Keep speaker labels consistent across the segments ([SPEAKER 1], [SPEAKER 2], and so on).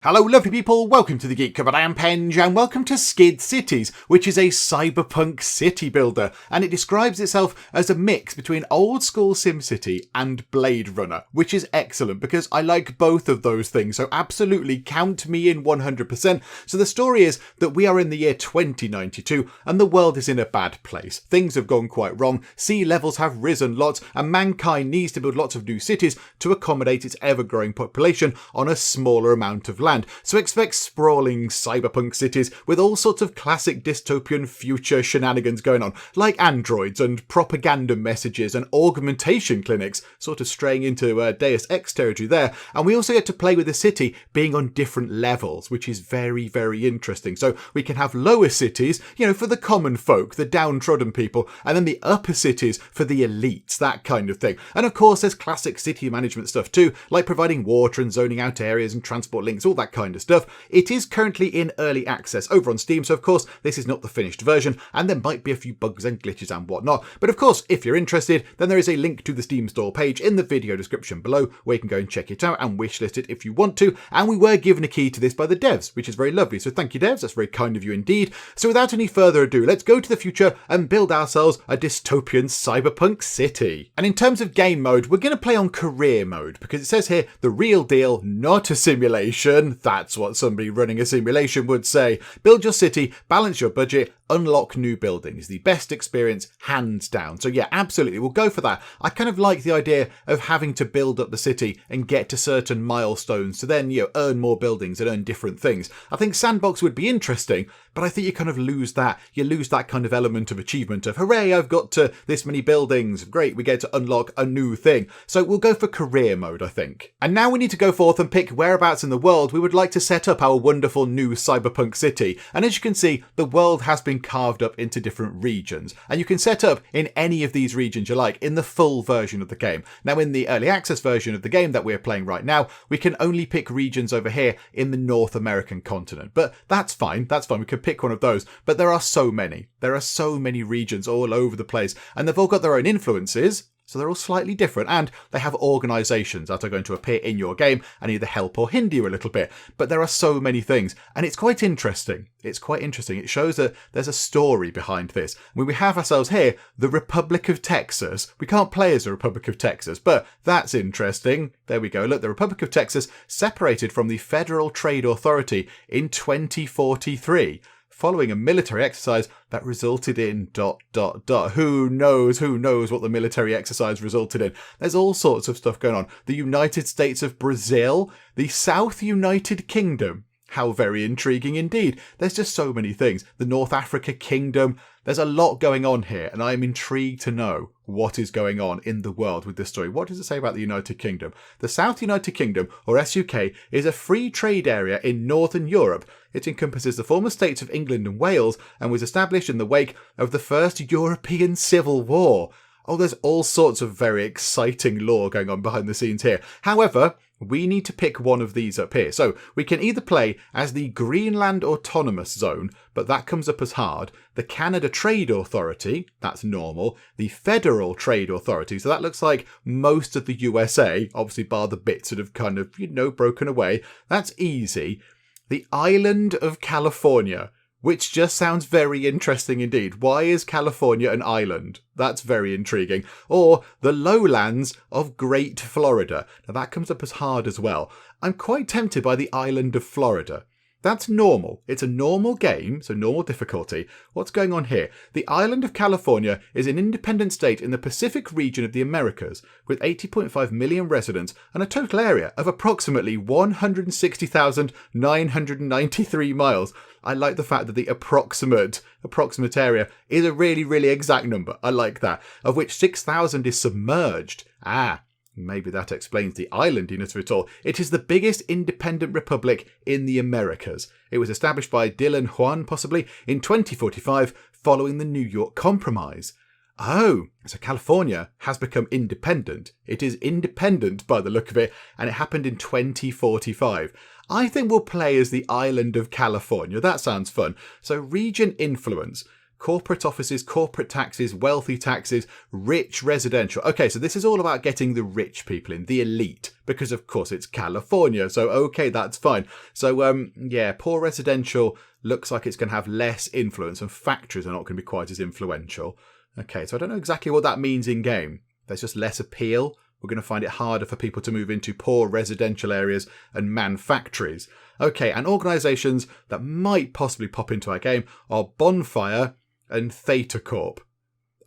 [SPEAKER 1] Hello lovely people, welcome to the Geek, but I am Penge and welcome to Skid Cities, which is a cyberpunk city builder, and it describes itself as a mix between old school SimCity and Blade Runner, which is excellent because I like both of those things, so absolutely count me in 100%. So the story is that we are in the year 2092 and the world is in a bad place. Things have gone quite wrong, sea levels have risen lots, and mankind needs to build lots of new cities to accommodate its ever-growing population on a smaller amount of land. So expect sprawling cyberpunk cities with all sorts of classic dystopian future shenanigans going on, like androids and propaganda messages and augmentation clinics, sort of straying into Deus Ex territory there. And we also get to play with the city being on different levels, which is very, very interesting. So we can have lower cities, for the common folk, the downtrodden people, and then the upper cities for the elites, that kind of thing. And of course, there's classic city management stuff too, like providing water and zoning out areas and transport links, all that kind of stuff. It is currently in early access over on Steam, so of course this is not the finished version and there might be a few bugs and glitches and whatnot, but of course if you're interested then there is a link to the Steam store page in the video description below where you can go and check it out and wishlist it if you want to. And we were given a key to this by the devs, which is very lovely, so thank you devs, that's very kind of you indeed. So without any further ado, let's go to the future and build ourselves a dystopian cyberpunk city. And in terms of game mode, we're going to play on career mode because it says here the real deal, not a simulation. That's what somebody running a simulation would say. Build your city, balance your budget, unlock new buildings. The best experience, hands down. So yeah, absolutely, we'll go for that. I kind of like the idea of having to build up the city and get to certain milestones to then, earn more buildings and earn different things. I think sandbox would be interesting, but I think you kind of lose that. You lose that kind of element of achievement of, hooray, I've got to this many buildings. Great, we get to unlock a new thing. So we'll go for career mode, I think. And now we need to go forth and pick whereabouts in the world we would like to set up our wonderful new cyberpunk city. And as you can see, the world has been carved up into different regions, and you can set up in any of these regions you like in the full version of the game. Now in the early access version of the game that we're playing right now, we can only pick regions over here in the North American continent, but that's fine, we could pick one of those. But there are so many regions all over the place, and they've all got their own influences. So they're all slightly different, and they have organisations that are going to appear in your game and either help or hinder you a little bit. But there are so many things, and it's quite interesting. It shows that there's a story behind this. When we have ourselves here, the Republic of Texas. We can't play as the Republic of Texas, but that's interesting. There we go. Look, the Republic of Texas separated from the Federal Trade Authority in 2043. Following a military exercise that resulted in ... Who knows what the military exercise resulted in. There's all sorts of stuff going on. The United States of Brazil, the South United Kingdom. How very intriguing indeed. There's just so many things. The North Africa Kingdom. There's a lot going on here, and I am intrigued to know what is going on in the world with this story. What does it say about the United Kingdom? The South United Kingdom, or SUK, is a free trade area in Northern Europe. It encompasses the former states of England and Wales and was established in the wake of the First European Civil War. Oh, there's all sorts of very exciting lore going on behind the scenes here. However, we need to pick one of these up here. So we can either play as the Greenland Autonomous Zone, but that comes up as hard. The Canada Trade Authority, that's normal. The Federal Trade Authority, so that looks like most of the USA, obviously bar the bits that have kind of, broken away. That's easy. The Island of California, which just sounds very interesting indeed. Why is California an island? That's very intriguing. Or the lowlands of Great Florida. Now that comes up as hard as well. I'm quite tempted by the island of Florida. That's normal. It's a normal game, so normal difficulty. What's going on here? The island of California is an independent state in the Pacific region of the Americas, with 80.5 million residents and a total area of approximately 160,993 miles. I like the fact that the approximate area is a really, really exact number. I like that. Of which 6,000 is submerged. Maybe that explains the islandiness of it all. It is the biggest independent republic in the Americas. It was established by Dylan Juan, possibly, in 2045, following the New York Compromise. Oh, so California has become independent. It is independent by the look of it, and it happened in 2045. I think we'll play as the island of California. That sounds fun. So region influence. corporate offices, corporate taxes, wealthy taxes, rich residential. Okay, so this is all about getting the rich people in, the elite, because of course it's California. So, okay, that's fine. So, yeah, poor residential looks like it's going to have less influence and factories are not going to be quite as influential. Okay, so I don't know exactly what that means in game. There's just less appeal. We're going to find it harder for people to move into poor residential areas and man factories. Okay, and organisations that might possibly pop into our game are Bonfire and Theta Corp.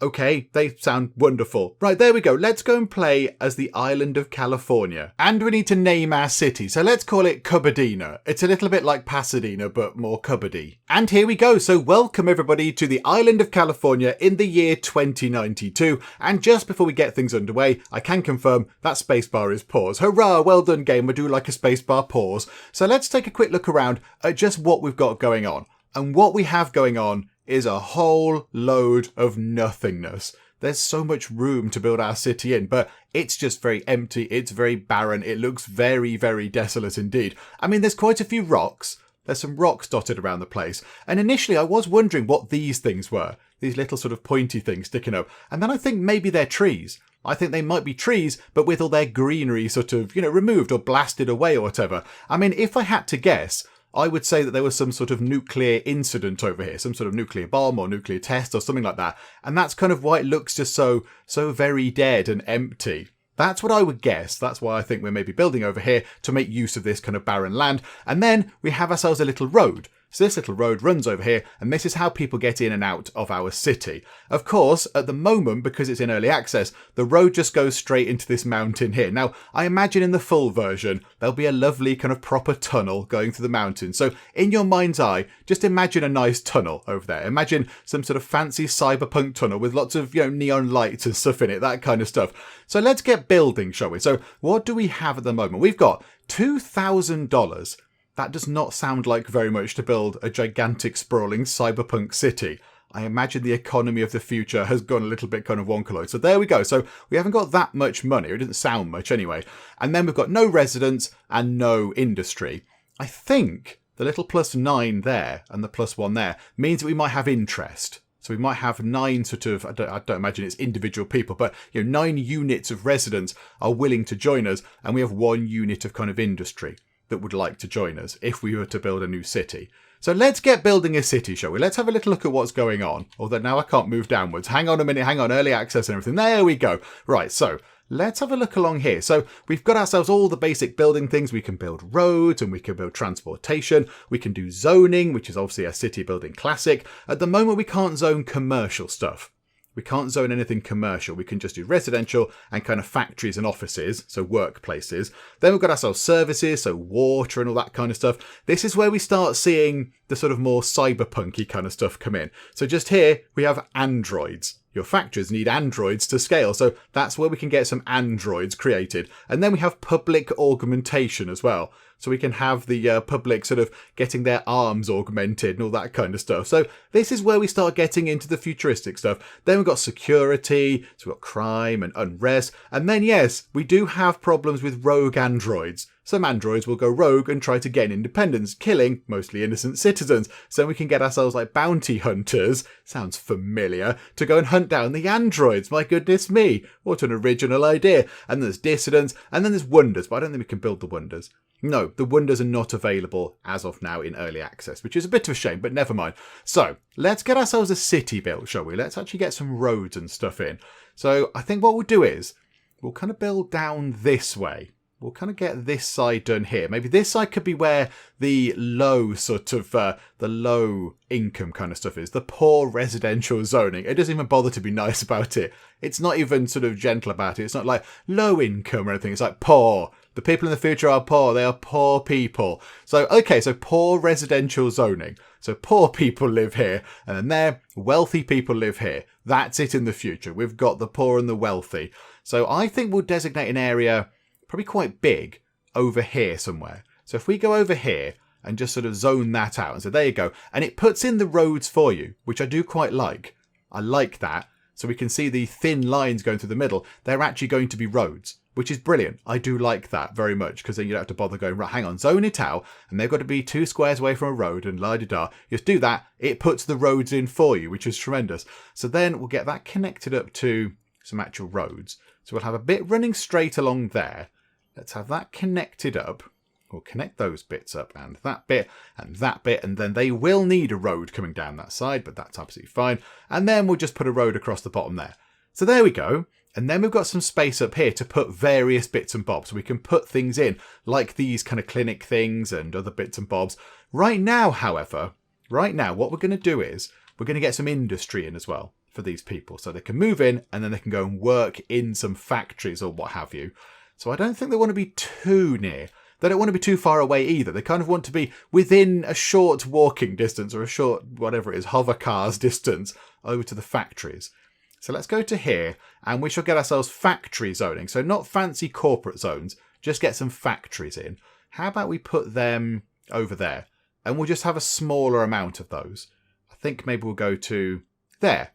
[SPEAKER 1] Okay, they sound wonderful. Right, there we go. Let's go and play as the island of California. And we need to name our city, so let's call it Cupboardina. It's a little bit like Pasadena, but more cupboardy. And here we go. So welcome everybody to the island of California in the year 2092. And just before we get things underway, I can confirm that spacebar is pause. Hurrah, well done game, I do like a spacebar pause. So let's take a quick look around at just what we've got going on. And what we have going on is a whole load of nothingness. There's so much room to build our city in, but it's just very empty. It's very barren. It looks very, very desolate indeed. I mean, there's quite a few rocks. There's some rocks dotted around the place. And initially I was wondering what these things were. These little sort of pointy things sticking up. And then I think maybe they're trees. I think they might be trees, but with all their greenery sort of, removed or blasted away or whatever. I mean, if I had to guess, I would say that there was some sort of nuclear incident over here, some sort of nuclear bomb or nuclear test or something like that. And that's kind of why it looks just so very dead and empty. That's what I would guess. That's why I think we're maybe building over here to make use of this kind of barren land. And then we have ourselves a little road. So this little road runs over here, and this is how people get in and out of our city. Of course, at the moment, because it's in early access, the road just goes straight into this mountain here. Now, I imagine in the full version, there'll be a lovely kind of proper tunnel going through the mountain. So in your mind's eye, just imagine a nice tunnel over there. Imagine some sort of fancy cyberpunk tunnel with lots of, neon lights and stuff in it, that kind of stuff. So let's get building, shall we? So what do we have at the moment? We've got $2,000. That does not sound like very much to build a gigantic sprawling cyberpunk city. I imagine the economy of the future has gone a little bit kind of wonkaloid. So there we go. So we haven't got that much money. It doesn't sound much anyway. And then we've got no residents and no industry. I think the little +9 there and the +1 there means that we might have interest. So we might have 9 sort of, I don't imagine it's individual people, but 9 units of residents are willing to join us. And we have 1 unit of kind of industry that would like to join us if we were to build a new city. So let's get building a city, shall we? Let's have a little look at what's going on. Although now I can't move downwards. Hang on a minute, hang on, early access and everything. There we go. Right, so let's have a look along here. So we've got ourselves all the basic building things. We can build roads and we can build transportation. We can do zoning, which is obviously a city building classic. At the moment, we can't zone commercial stuff. We can't zone anything commercial. We can just do residential and kind of factories and offices, so workplaces. Then we've got ourselves services, so water and all that kind of stuff. This is where we start seeing the sort of more cyberpunky kind of stuff come in. So just here, we have androids. Your factories need androids to scale, so that's where we can get some androids created. And then we have public augmentation as well. So we can have the public sort of getting their arms augmented and all that kind of stuff. So this is where we start getting into the futuristic stuff. Then we've got security, so we've got crime and unrest. And then, yes, we do have problems with rogue androids. Some androids will go rogue and try to gain independence, killing mostly innocent citizens. So we can get ourselves like bounty hunters, sounds familiar, to go and hunt down the androids. My goodness me, what an original idea. And there's dissidents, and then there's wonders, but I don't think we can build the wonders. No, the wonders are not available as of now in early access, which is a bit of a shame, but never mind. So let's get ourselves a city built, shall we? Let's actually get some roads and stuff in. So I think what we'll do is we'll kind of build down this way. We'll kind of get this side done here. Maybe this side could be where the low sort of, the low income kind of stuff is. The poor residential zoning. It doesn't even bother to be nice about it. It's not even sort of gentle about it. It's not like low income or anything. It's like poor. The people in the future are poor. They are poor people. So, okay, so poor residential zoning. So poor people live here, and then there, wealthy people live here. That's it in the future. We've got the poor and the wealthy. So I think we'll designate an area probably quite big over here somewhere. So if we go over here and just sort of zone that out and so there you go. And it puts in the roads for you, which I do quite like. I like that. So we can see the thin lines going through the middle. They're actually going to be roads. which is brilliant. I do like that very much, because then you don't have to bother going, right, hang on, zone it out, and they've got to be 2 squares away from a road, and la-di-da. You just do that, it puts the roads in for you, which is tremendous. So then we'll get that connected up to some actual roads. So we'll have a bit running straight along there. Let's have that connected up. We'll connect those bits up, and that bit, and that bit, and then they will need a road coming down that side, but that's absolutely fine. And then we'll just put a road across the bottom there. So there we go. And then we've got some space up here to put various bits and bobs. We can put things in, like these kind of clinic things and other bits and bobs. Right now, however, what we're going to do is we're going to get some industry in as well for these people. So they can move in, and then they can go and work in some factories or what have you. So I don't think they want to be too near. They don't want to be too far away either. They kind of want to be within a short walking distance, or a short, whatever it is, hover cars distance over to the factories. So let's go to here, and we shall get ourselves factory zoning. So not fancy corporate zones, just get some factories in. How about we put them over there? And we'll just have a smaller amount of those. I think maybe we'll go to there.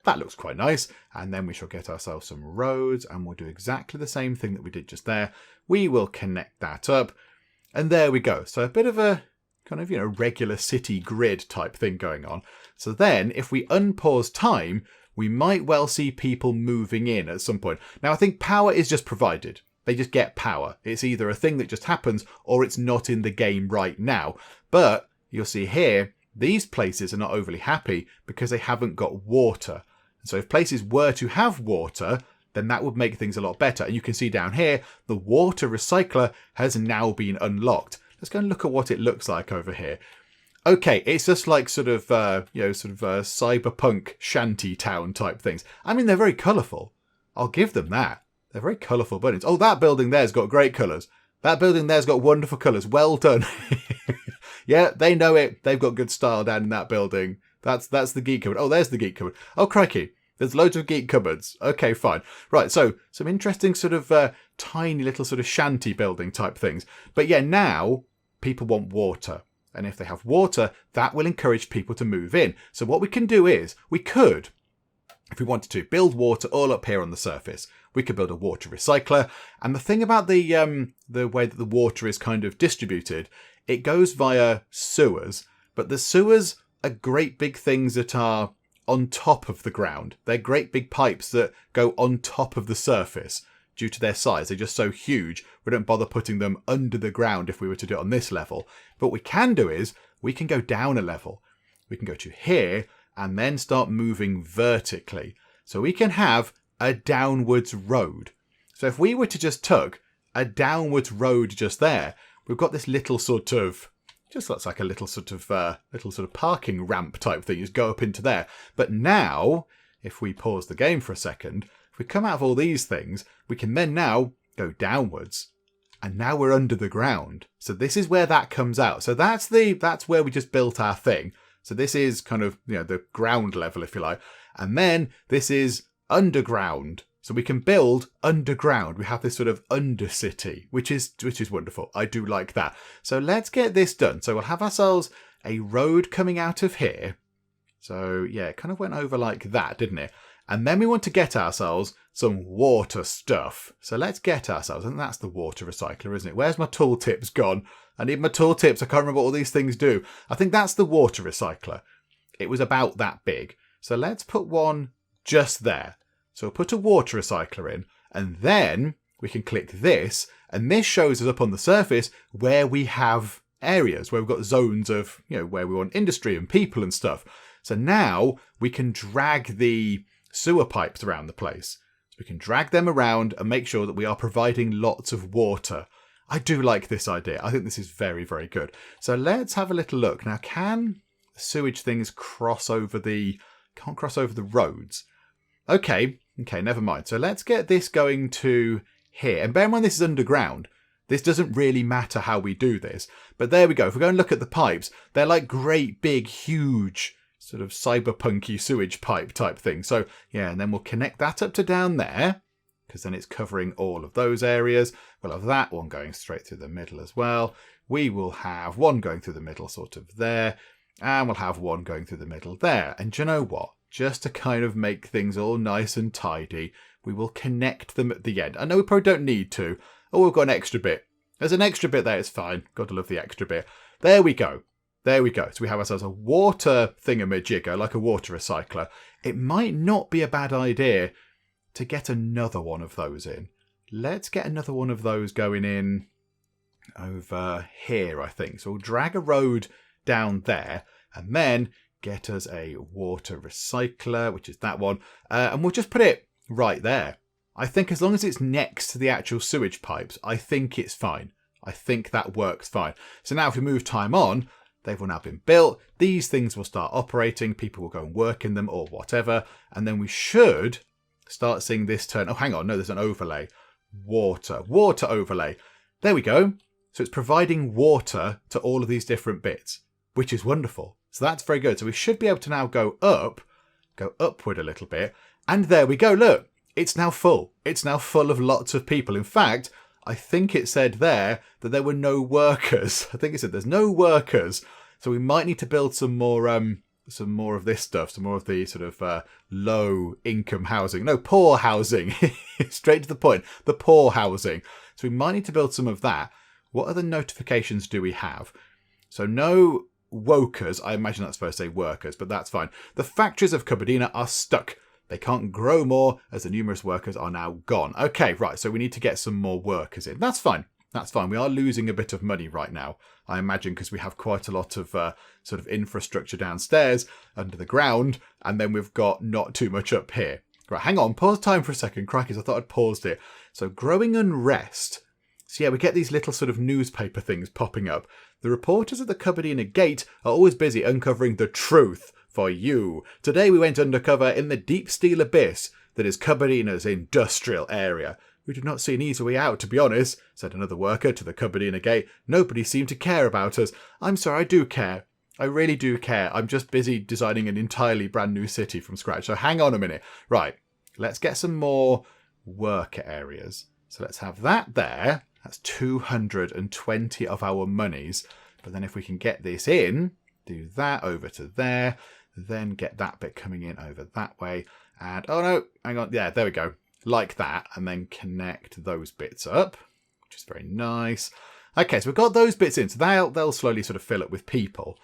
[SPEAKER 1] That looks quite nice. And then we shall get ourselves some roads, and we'll do exactly the same thing that we did just there. We will connect that up, and there we go. So a bit of a kind of, regular city grid type thing going on. So then if we unpause time, we might well see people moving in at some point. Now, I think power is just provided. They just get power. It's either a thing that just happens, or it's not in the game right now. But you'll see here, these places are not overly happy because they haven't got water. So if places were to have water, then that would make things a lot better. And you can see down here, the water recycler has now been unlocked. Let's go and look at what it looks like over here. Okay, it's just like sort of cyberpunk shanty town type things. I mean, they're very colourful. I'll give them that. They're very colourful buildings. Oh, that building there's got great colours. That building there's got wonderful colours. Well done. Yeah, they know it. They've got good style down in that building. That's the Geek cupboard. Oh, there's the Geek cupboard. Oh, crikey. There's loads of Geek cupboards. Okay, fine. Right, so some interesting sort of tiny little sort of shanty building type things. But yeah, now people want water. And if they have water, that will encourage people to move in. So what we can do is, we could, if we wanted to, build water all up here on the surface. We could build a water recycler. And the thing about the way that the water is kind of distributed, it goes via sewers. But the sewers are great big things that are on top of the ground. They're great big pipes that go on top of the surface. Due to their size, they're just so huge, we don't bother putting them under the ground if we were to do it on this level. But what we can do is, we can go down a level. We can go to here, and then start moving vertically. So we can have a downwards road. So if we were to just tug a downwards road just there, we've got this little sort of, just looks like a little sort of parking ramp type thing. You just go up into there. But now, if we pause the game for a second, if we come out of all these things, we can then now go downwards. And now we're under the ground. So this is where that comes out. So that's where we just built our thing. So this is kind of, the ground level, if you like. And then this is underground. So we can build underground. We have this sort of undercity, which is wonderful. I do like that. So let's get this done. So we'll have ourselves a road coming out of here. So yeah, it kind of went over like that, didn't it? And then we want to get ourselves some water stuff. So let's get ourselves, and that's the water recycler, isn't it? Where's my tooltips gone? I need my tooltips. I can't remember what all these things do. I think that's the water recycler. It was about that big. So let's put one just there. So we'll put a water recycler in, and then we can click this, and this shows us up on the surface where we have areas, where we've got zones of, where we want industry and people and stuff. So now we can drag the sewer pipes around the place. So we can drag them around and make sure that we are providing lots of water. I do like this idea. I think this is very, very good. So let's have a little look. Now, can the sewage things cross over can't cross over the roads? Okay, never mind. So let's get this going to here. And bear in mind, this is underground. This doesn't really matter how we do this. But there we go. If we go and look at the pipes, they're like great, big, huge, sort of cyberpunky sewage pipe type thing. So yeah, and then we'll connect that up to down there, because then it's covering all of those areas. We'll have that one going straight through the middle as well. We will have one going through the middle sort of there, and we'll have one going through the middle there. And do you know what? just to kind of make things all nice and tidy. We will connect them at the end. I know we probably don't need to. Oh, we've got an extra bit. There's an extra bit there. It's fine. Got to love the extra bit. There we go. There we go. So we have ourselves a water thingamajigger, like a water recycler. It might not be a bad idea to get another one of those in. Let's get another one of those going in over here, I think. So we'll drag a road down there and then get us a water recycler, which is that one. And we'll just put it right there. I think as long as it's next to the actual sewage pipes, I think it's fine. I think that works fine. So now if we move time on, they've all now been built. These things will start operating. People will go and work in them or whatever. And then we should start seeing this turn. Oh, hang on. No, there's an overlay. Water overlay. There we go. So it's providing water to all of these different bits, which is wonderful. So that's very good. So we should be able to now go upward a little bit. And there we go. Look, it's now full. It's now full of lots of people. In fact, I think it said there that there were no workers. I think it said there's no workers. So we might need to build some more of this stuff, some more of the sort of low income housing. No, poor housing. Straight to the point. The poor housing. So we might need to build some of that. What other notifications do we have? So no wokers. I imagine that's supposed to say workers, but that's fine. The factories of Cupboardina are stuck. They can't grow more as the numerous workers are now gone. Okay, right. So we need to get some more workers in. That's fine. That's fine. We are losing a bit of money right now, I imagine, because we have quite a lot of sort of infrastructure downstairs under the ground. And then we've got not too much up here. Right, hang on. Pause time for a second. Crackers, I thought I'd paused it. So growing unrest. So yeah, we get these little sort of newspaper things popping up. The reporters at the Cupboardina Gate are always busy uncovering the truth for you. Today we went undercover in the deep steel abyss that is Cupboardina's industrial area. We did not see an easy way out, to be honest, said another worker to the Cupboardina Gate. Nobody seemed to care about us. I'm sorry, I do care. I really do care. I'm just busy designing an entirely brand new city from scratch. So hang on a minute. Right, let's get some more worker areas. So let's have that there. That's 220 of our monies. But then if we can get this in, do that over to there, then get that bit coming in over that way. And, oh no, hang on. Yeah, there we go. Like that. And then connect those bits up, which is very nice. Okay, so we've got those bits in. So they'll slowly sort of fill up with people.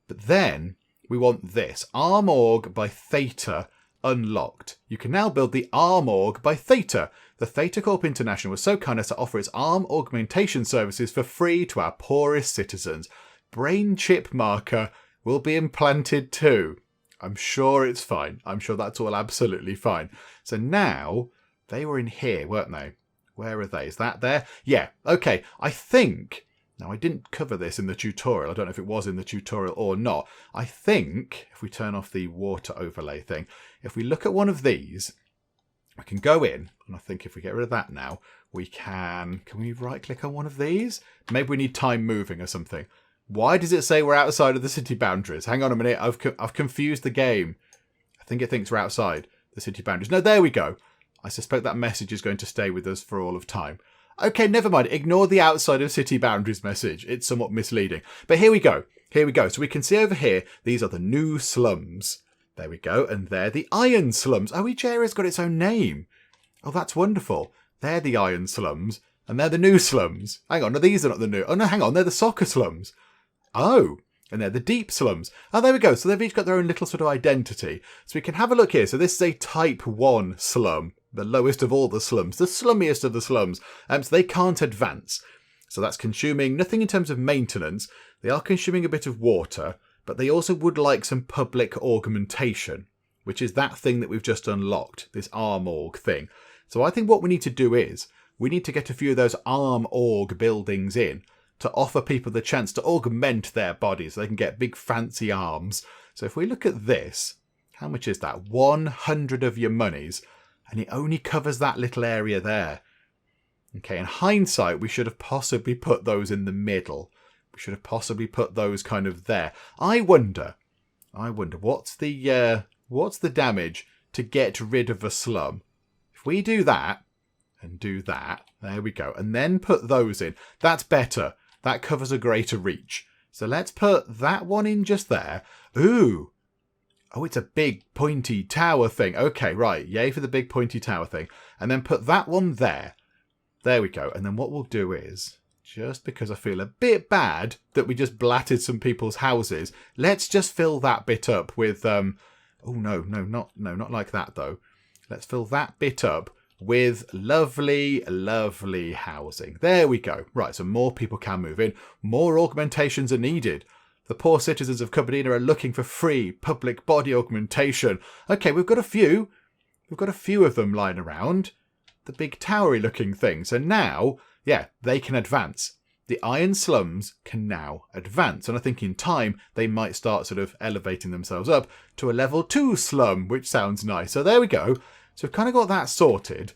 [SPEAKER 1] But then we want this. Armorg by Theta unlocked. You can now build the Armorg by Theta. The Theta Corp International was so kind as to offer its arm augmentation services for free to our poorest citizens. Brain chip marker will be implanted too. I'm sure it's fine. I'm sure that's all absolutely fine. So now, they were in here, weren't they? Where are they? Is that there? Yeah, okay. I think, now I didn't cover this in the tutorial. I don't know if it was in the tutorial or not. I think, if we turn off the water overlay thing, if we look at one of these, we can go in, and I think if we get rid of that now, we can we right click on one of these? Maybe we need time moving or something. Why does it say we're outside of the city boundaries? Hang on a minute, I've confused the game. I think it thinks we're outside the city boundaries. No, there we go. I suspect that message is going to stay with us for all of time. Okay, never mind. Ignore the outside of city boundaries message. It's somewhat misleading. But here we go. Here we go. So we can see over here, these are the new slums. There we go. And they're the iron slums. Oh, each area's got its own name. Oh, that's wonderful. They're the iron slums. And they're the new slums. Hang on. No, these are not the new. Oh, no, hang on. They're the soccer slums. Oh, and they're the deep slums. Oh, there we go. So they've each got their own little sort of identity. So we can have a look here. So this is a type 1 slum. The lowest of all the slums. The slummiest of the slums. So they can't advance. So that's consuming nothing in terms of maintenance. They are consuming a bit of water. But they also would like some public augmentation, which is that thing that we've just unlocked, this Armorg thing. So I think what we need to do is, we need to get a few of those Armorg buildings in to offer people the chance to augment their bodies so they can get big fancy arms. So if we look at this, how much is that? 100 of your monies, and it only covers that little area there. Okay, in hindsight, we should have possibly put those in the middle. We should have possibly put those kind of there. I wonder, what's the damage to get rid of a slum? If we do that, and do that, there we go, and then put those in, that's better. That covers a greater reach. So let's put that one in just there. Ooh, Oh, it's a big pointy tower thing. Okay, right. Yay for the big pointy tower thing. And then put that one there. There we go. And then what we'll do is, just because I feel a bit bad that we just blatted some people's houses, let's just fill that bit up with... oh, not like that, though. Let's fill that bit up with lovely, lovely housing. There we go. Right, so more people can move in. More augmentations are needed. The poor citizens of Cupboardina are looking for free public body augmentation. Okay, we've got a few. We've got a few of them lying around. The big towery looking thing. So now, yeah, they can advance. The iron slums can now advance. And I think in time, they might start sort of elevating themselves up to a level 2 slum, which sounds nice. So there we go. So we've kind of got that sorted.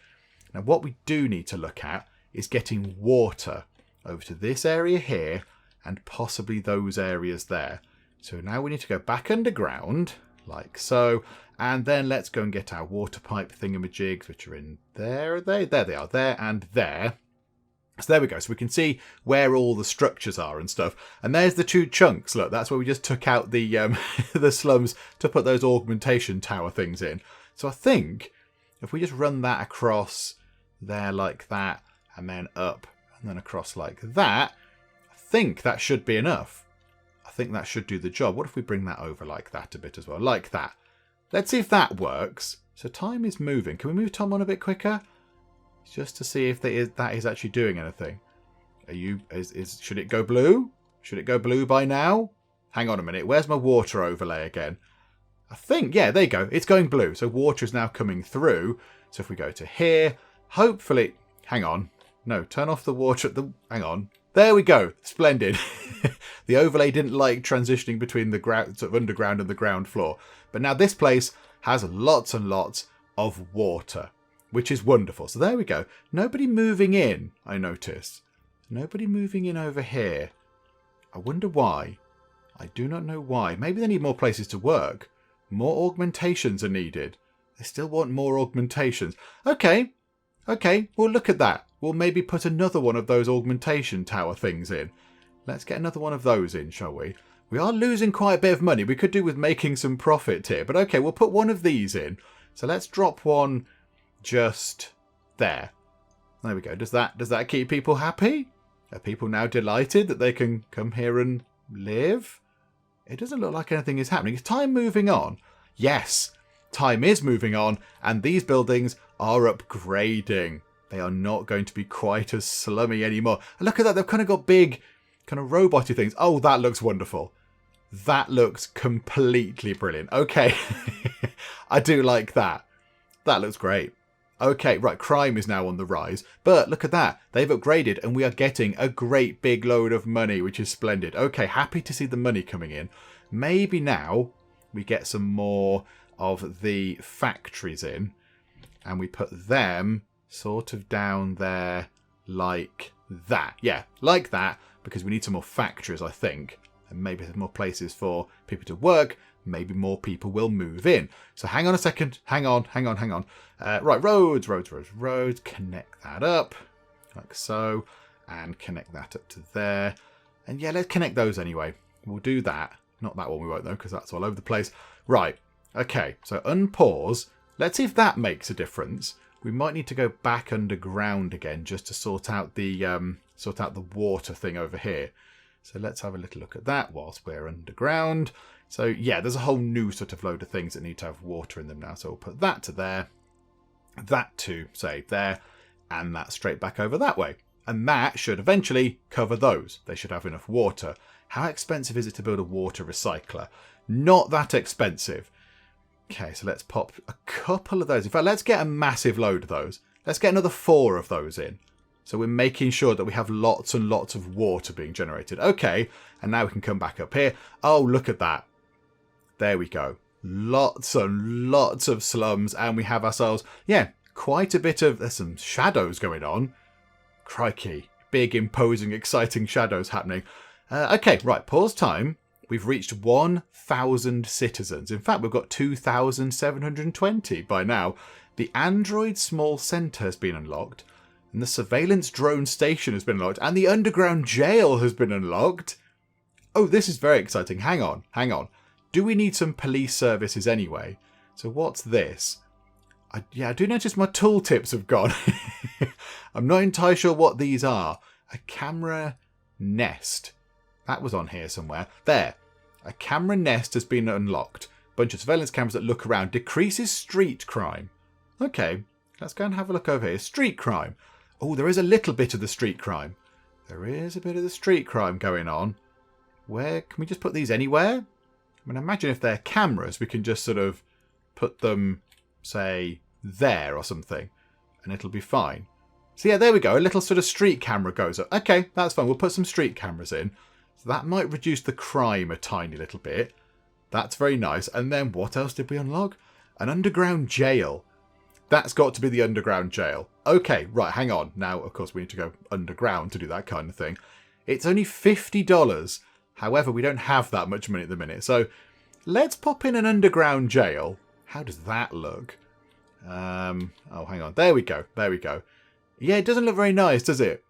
[SPEAKER 1] Now what we do need to look at is getting water over to this area here and possibly those areas there. So now we need to go back underground, like so. And then let's go and get our water pipe thingamajigs, which are in there. Are they? There they are, there and there. So there we go. So we can see where all the structures are and stuff. And there's the 2 chunks. Look, that's where we just took out the the slums to put those augmentation tower things in. So I think if we just run that across there like that, and then up, and then across like that, I think that should be enough. I think that should do the job. What if we bring that over like that a bit as well? Like that. Let's see if that works. So time is moving. Can we move Tom on a bit quicker? Just to see if that is actually doing anything. Should it go blue? Should it go blue by now? Hang on a minute. Where's my water overlay again? I think, yeah, there you go. It's going blue. So water is now coming through. So if we go to here, hopefully... Hang on. No, turn off the water. Hang on. There we go. Splendid. The overlay didn't like transitioning between the sort of underground and the ground floor. But now this place has lots and lots of water, which is wonderful. So there we go. Nobody moving in, I noticed. Nobody moving in over here. I wonder why. I do not know why. Maybe they need more places to work. More augmentations are needed. They still want more augmentations. Okay. Okay, well look at that. We'll maybe put another one of those augmentation tower things in. Let's get another one of those in, shall we? We are losing quite a bit of money. We could do with making some profit here. But okay, we'll put one of these in. So let's drop one just there. There we go. Does that keep people happy? Are people now delighted that they can come here and live? It doesn't look like anything is happening. Is time moving on? Yes, time is moving on. And these buildings are upgrading. They are not going to be quite as slummy anymore. And look at that. They've kind of got big kind of robot-y things. Oh, that looks wonderful. That looks completely brilliant. Okay. I do like that. That looks great. Okay, right. Crime is now on the rise. But look at that. They've upgraded and we are getting a great big load of money, which is splendid. Okay, happy to see the money coming in. Maybe now we get some more of the factories in and we put them sort of down there like that. Yeah, like that, because we need some more factories, I think. And maybe there's more places for people to work. Maybe more people will move in. So hang on a second. Hang on. Right, roads. Connect that up like so. And connect that up to there. And yeah, let's connect those anyway. We'll do that. Not that one we won't though, because that's all over the place. Right. Okay, so unpause. Let's see if that makes a difference. We might need to go back underground again just to sort out the water thing over here. So let's have a little look at that whilst we're underground. So yeah, there's a whole new sort of load of things that need to have water in them now. So we'll put that to there, that to, say, there, and that straight back over that way. And that should eventually cover those. They should have enough water. How expensive is it to build a water recycler? Not that expensive. Okay, so let's pop a couple of those. In fact, let's get a massive load of those. Let's get another 4 of those in. So we're making sure that we have lots and lots of water being generated. Okay, and now we can come back up here. Oh, look at that. There we go. Lots and lots of slums, and we have ourselves, yeah, quite a bit of, there's some shadows going on. Crikey. Big, imposing, exciting shadows happening. Okay, right, pause time. We've reached 1,000 citizens. In fact, we've got 2,720 by now. The Android Small Centre has been unlocked. And the surveillance drone station has been unlocked. And the underground jail has been unlocked. Oh, this is very exciting. Hang on. do we need some police services anyway? So what's this? I do notice my tooltips have gone. I'm not entirely sure what these are. A camera nest. That was on here somewhere. There. A camera nest has been unlocked. Bunch of surveillance cameras that look around. Decreases street crime. Okay, let's go and have a look over here. Street crime. Oh, there is a little bit of the street crime. There is a bit of the street crime going on. Where can we just put these anywhere? I mean, imagine if they're cameras, we can just sort of put them, say, there or something, and it'll be fine. So yeah, there we go. A little sort of street camera goes up. Okay, that's fine. We'll put some street cameras in. So that might reduce the crime a tiny little bit. That's very nice. And then what else did we unlock? An underground jail. That's got to be the underground jail. Okay, right, hang on. Now, of course, we need to go underground to do that kind of thing. It's only $50. However, we don't have that much money at the minute. So let's pop in an underground jail. How does that look? Oh, hang on. There we go. There we go. Yeah, it doesn't look very nice, does it?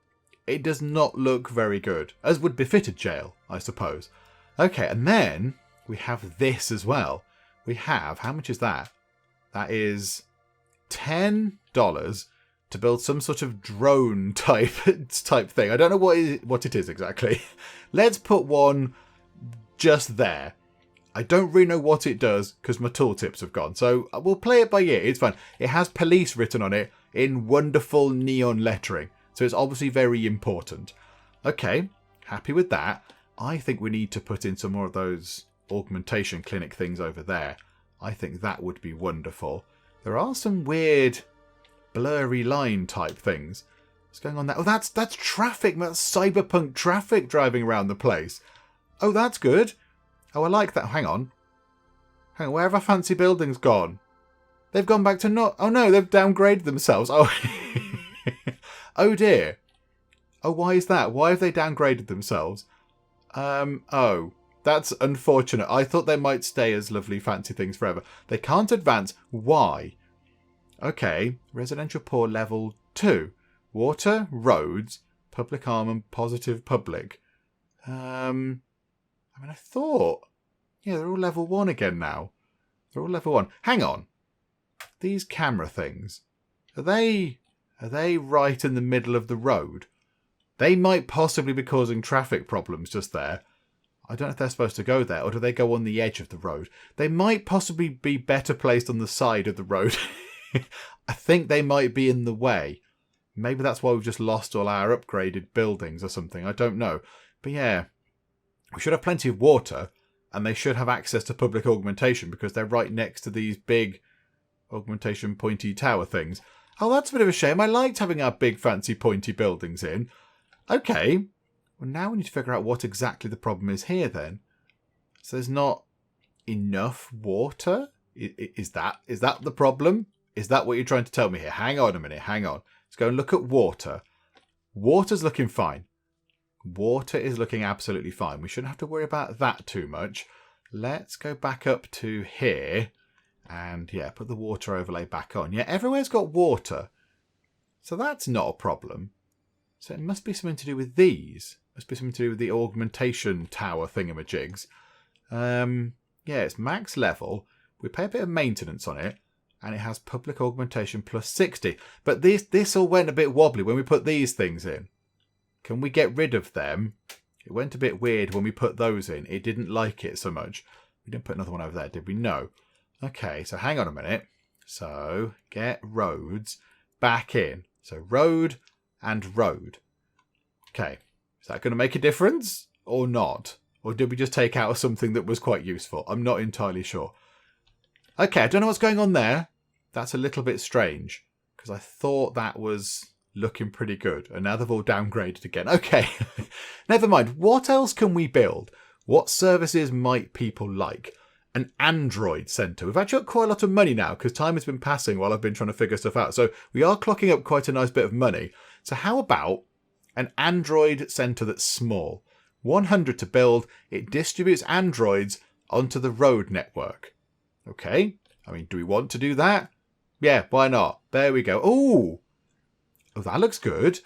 [SPEAKER 1] It does not look very good. As would befit a jail, I suppose. Okay, and then we have this as well. We have, how much is that? That is $10 to build some sort of drone type thing. I don't know what it is exactly. Let's put one just there. I don't really know what it does because my tooltips have gone. So we'll play it by ear. It's fun. It has police written on it in wonderful neon lettering. So it's obviously very important. Okay, happy with that. I think we need to put in some more of those augmentation clinic things over there. I think that would be wonderful. There are some weird blurry line type things. What's going on there? Oh, that's traffic. That's cyberpunk traffic driving around the place. Oh, that's good. Oh, I like that. Hang on. Where have our fancy buildings gone? They've gone back to not... Oh, no, they've downgraded themselves. Oh, oh dear. Oh, why is that? Why have they downgraded themselves? Oh, that's unfortunate. I thought they might stay as lovely fancy things forever. They can't advance. Why? Okay, residential poor level 2. Water, roads, public arm and positive public. I mean, I thought... Yeah, they're all level 1 again now. They're all level 1. Hang on. These camera things. Are they right in the middle of the road? They might possibly be causing traffic problems just there. I don't know if they're supposed to go there, or do they go on the edge of the road? They might possibly be better placed on the side of the road. I think they might be in the way. Maybe that's why we've just lost all our upgraded buildings or something. I don't know. But yeah, we should have plenty of water, and they should have access to public augmentation because they're right next to these big augmentation pointy tower things. Oh, that's a bit of a shame. I liked having our big fancy pointy buildings in. Okay. Well, now we need to figure out what exactly the problem is here then. So there's not enough water? Is that the problem? Is that what you're trying to tell me here? Hang on a minute. Hang on. Let's go and look at water. Water's looking fine. Water is looking absolutely fine. We shouldn't have to worry about that too much. Let's go back up to here. And yeah, put the water overlay back on. Yeah, everywhere's got water. So that's not a problem. So it must be something to do with these. Must be something to do with the augmentation tower thingamajigs. Yeah, it's max level. We pay a bit of maintenance on it. And it has public augmentation plus 60. But this all went a bit wobbly when we put these things in. Can we get rid of them? It went a bit weird when we put those in. It didn't like it so much. We didn't put another one over there, did we? No. Okay, so hang on a minute. So, get roads back in. So, road and road. Okay, is that going to make a difference or not? Or did we just take out something that was quite useful? I'm not entirely sure. Okay, I don't know what's going on there. That's a little bit strange because I thought that was looking pretty good. And now they've all downgraded again. Okay, never mind. What else can we build? What services might people like? An Android centre. We've actually got quite a lot of money now because time has been passing while I've been trying to figure stuff out. So we are clocking up quite a nice bit of money. So how about an Android centre that's small? 100 to build. It distributes androids onto the road network. Okay. I mean, do we want to do that? Yeah, why not? There we go. Oh, that looks good.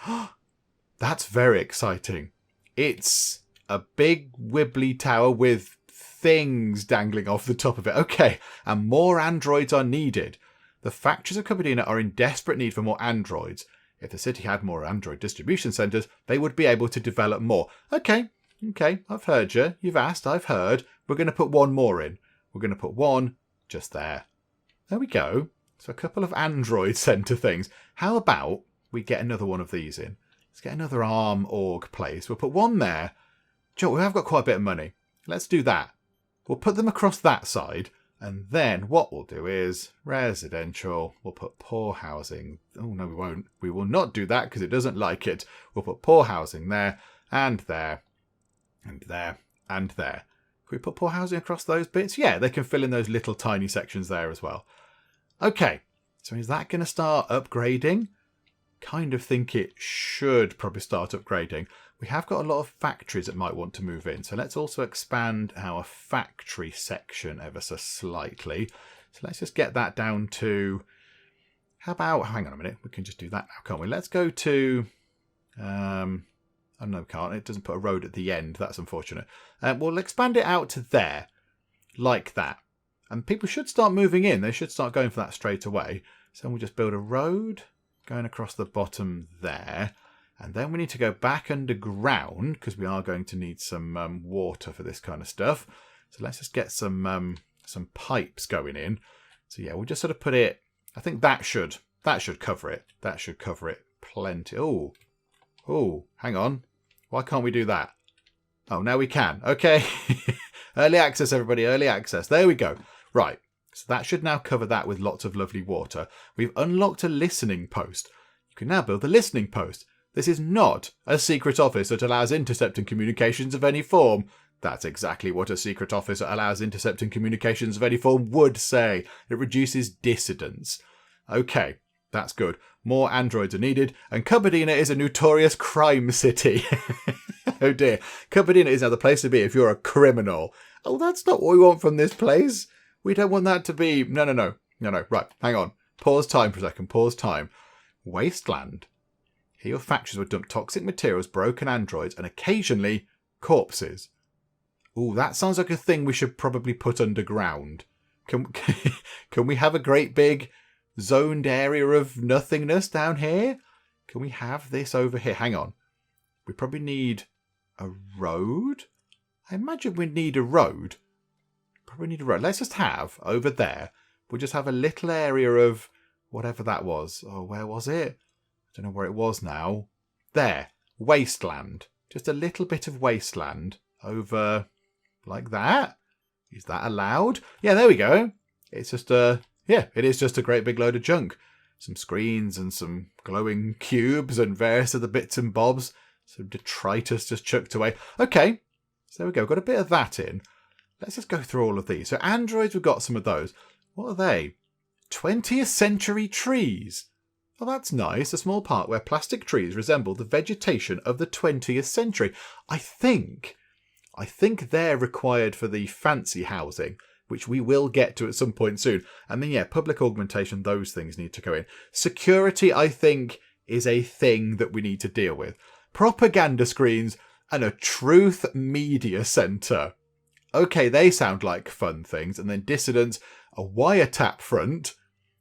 [SPEAKER 1] That's very exciting. It's a big wibbly tower with things dangling off the top of it. Okay, and more androids are needed. The factories of Cupidina are in desperate need for more androids. If the city had more android distribution centres, they would be able to develop more. Okay, I've heard you. You've asked, I've heard. We're going to put one more in. We're going to put one just there. There we go. So a couple of android centre things. How about we get another one of these in? Let's get another arm org place. We'll put one there. Joe, we have got quite a bit of money. Let's do that. We'll put them across that side. And then what we'll do is residential. We'll put poor housing. Oh, no, we won't. We will not do that because it doesn't like it. We'll put poor housing there and there and there and there. Can we put poor housing across those bits? Yeah, they can fill in those little tiny sections there as well. Okay, so is that going to start upgrading? Kind of think it should probably start upgrading. We have got a lot of factories that might want to move in. So let's also expand our factory section ever so slightly. So let's just get that down to... How about... Hang on a minute. We can just do that now, can't we? Let's go to... Oh, no, we can't. It doesn't put a road at the end. That's unfortunate. We'll expand it out to there. Like that. And people should start moving in. They should start going for that straight away. So we'll just build a road going across the bottom there. And then we need to go back underground because we are going to need some water for this kind of stuff. So let's just get some pipes going in. So yeah, we'll just sort of put it... I think that should cover it. That should cover it plenty. Oh, hang on. Why can't we do that? Oh, now we can. Okay. Early access, everybody. Early access. There we go. Right. So that should now cover that with lots of lovely water. We've unlocked a listening post. You can now build the listening post. This is not a secret office that allows intercepting communications of any form. That's exactly what a secret office that allows intercepting communications of any form would say. It reduces dissidence. Okay, that's good. More androids are needed, and Cupidina is a notorious crime city. Oh dear. Cupidina is now the place to be if you're a criminal. Oh, that's not what we want from this place. We don't want that to be... No. Right, hang on. Pause time for a second. Pause time. Wasteland. Here your factories would dump toxic materials, broken androids, and occasionally corpses. Ooh, that sounds like a thing we should probably put underground. Can we have a great big zoned area of nothingness down here? Can we have this over here? Hang on. We probably need a road? I imagine we'd need a road. Probably need a road. Let's just have, over there, we'll just have a little area of whatever that was. Oh, where was it? I don't know where it was now. There. Wasteland. Just a little bit of wasteland over like that. Is that allowed? Yeah, there we go. It's just a... Yeah, it is just a great big load of junk. Some screens and some glowing cubes and various other bits and bobs. Some detritus just chucked away. Okay, so there we go. Got a bit of that in. Let's just go through all of these. So androids, we've got some of those. What are they? 20th century trees. Oh, that's nice. A small park where plastic trees resemble the vegetation of the 20th century. I think they're required for the fancy housing, which we will get to at some point soon. And then, yeah, public augmentation, those things need to go in. Security, I think, is a thing that we need to deal with. Propaganda screens and a truth media centre. Okay, they sound like fun things. And then dissidents, a wiretap front.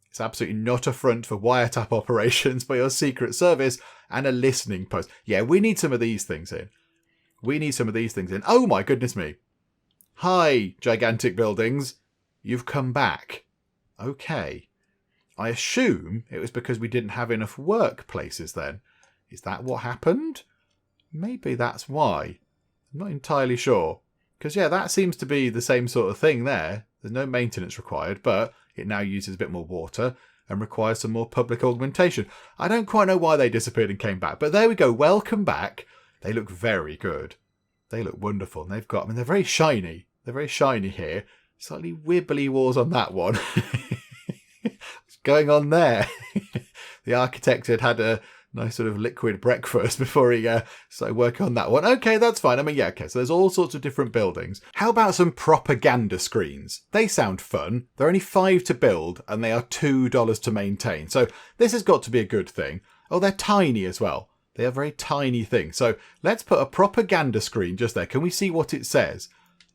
[SPEAKER 1] It's absolutely not a front for wiretap operations by your Secret Service, and a listening post. Yeah, we need some of these things in. Oh my goodness me. Hi, gigantic buildings. You've come back. Okay. I assume it was because we didn't have enough workplaces then. Is that what happened? Maybe that's why. I'm not entirely sure. Because, yeah, that seems to be the same sort of thing there. There's no maintenance required, but it now uses a bit more water and requires some more public augmentation. I don't quite know why they disappeared and came back, but there we go. Welcome back. They look very good. They look wonderful. And they've got, I mean, they're very shiny. They're very shiny here. Slightly wibbly walls on that one. What's going on there? The architect had a nice sort of liquid breakfast before he started working on that one. Okay, that's fine. I mean, yeah, okay. So there's all sorts of different buildings. How about some propaganda screens? They sound fun. They're only $5 to build and they are $2 to maintain. So this has got to be a good thing. Oh, they're tiny as well. They are very tiny things. So let's put a propaganda screen just there. Can we see what it says?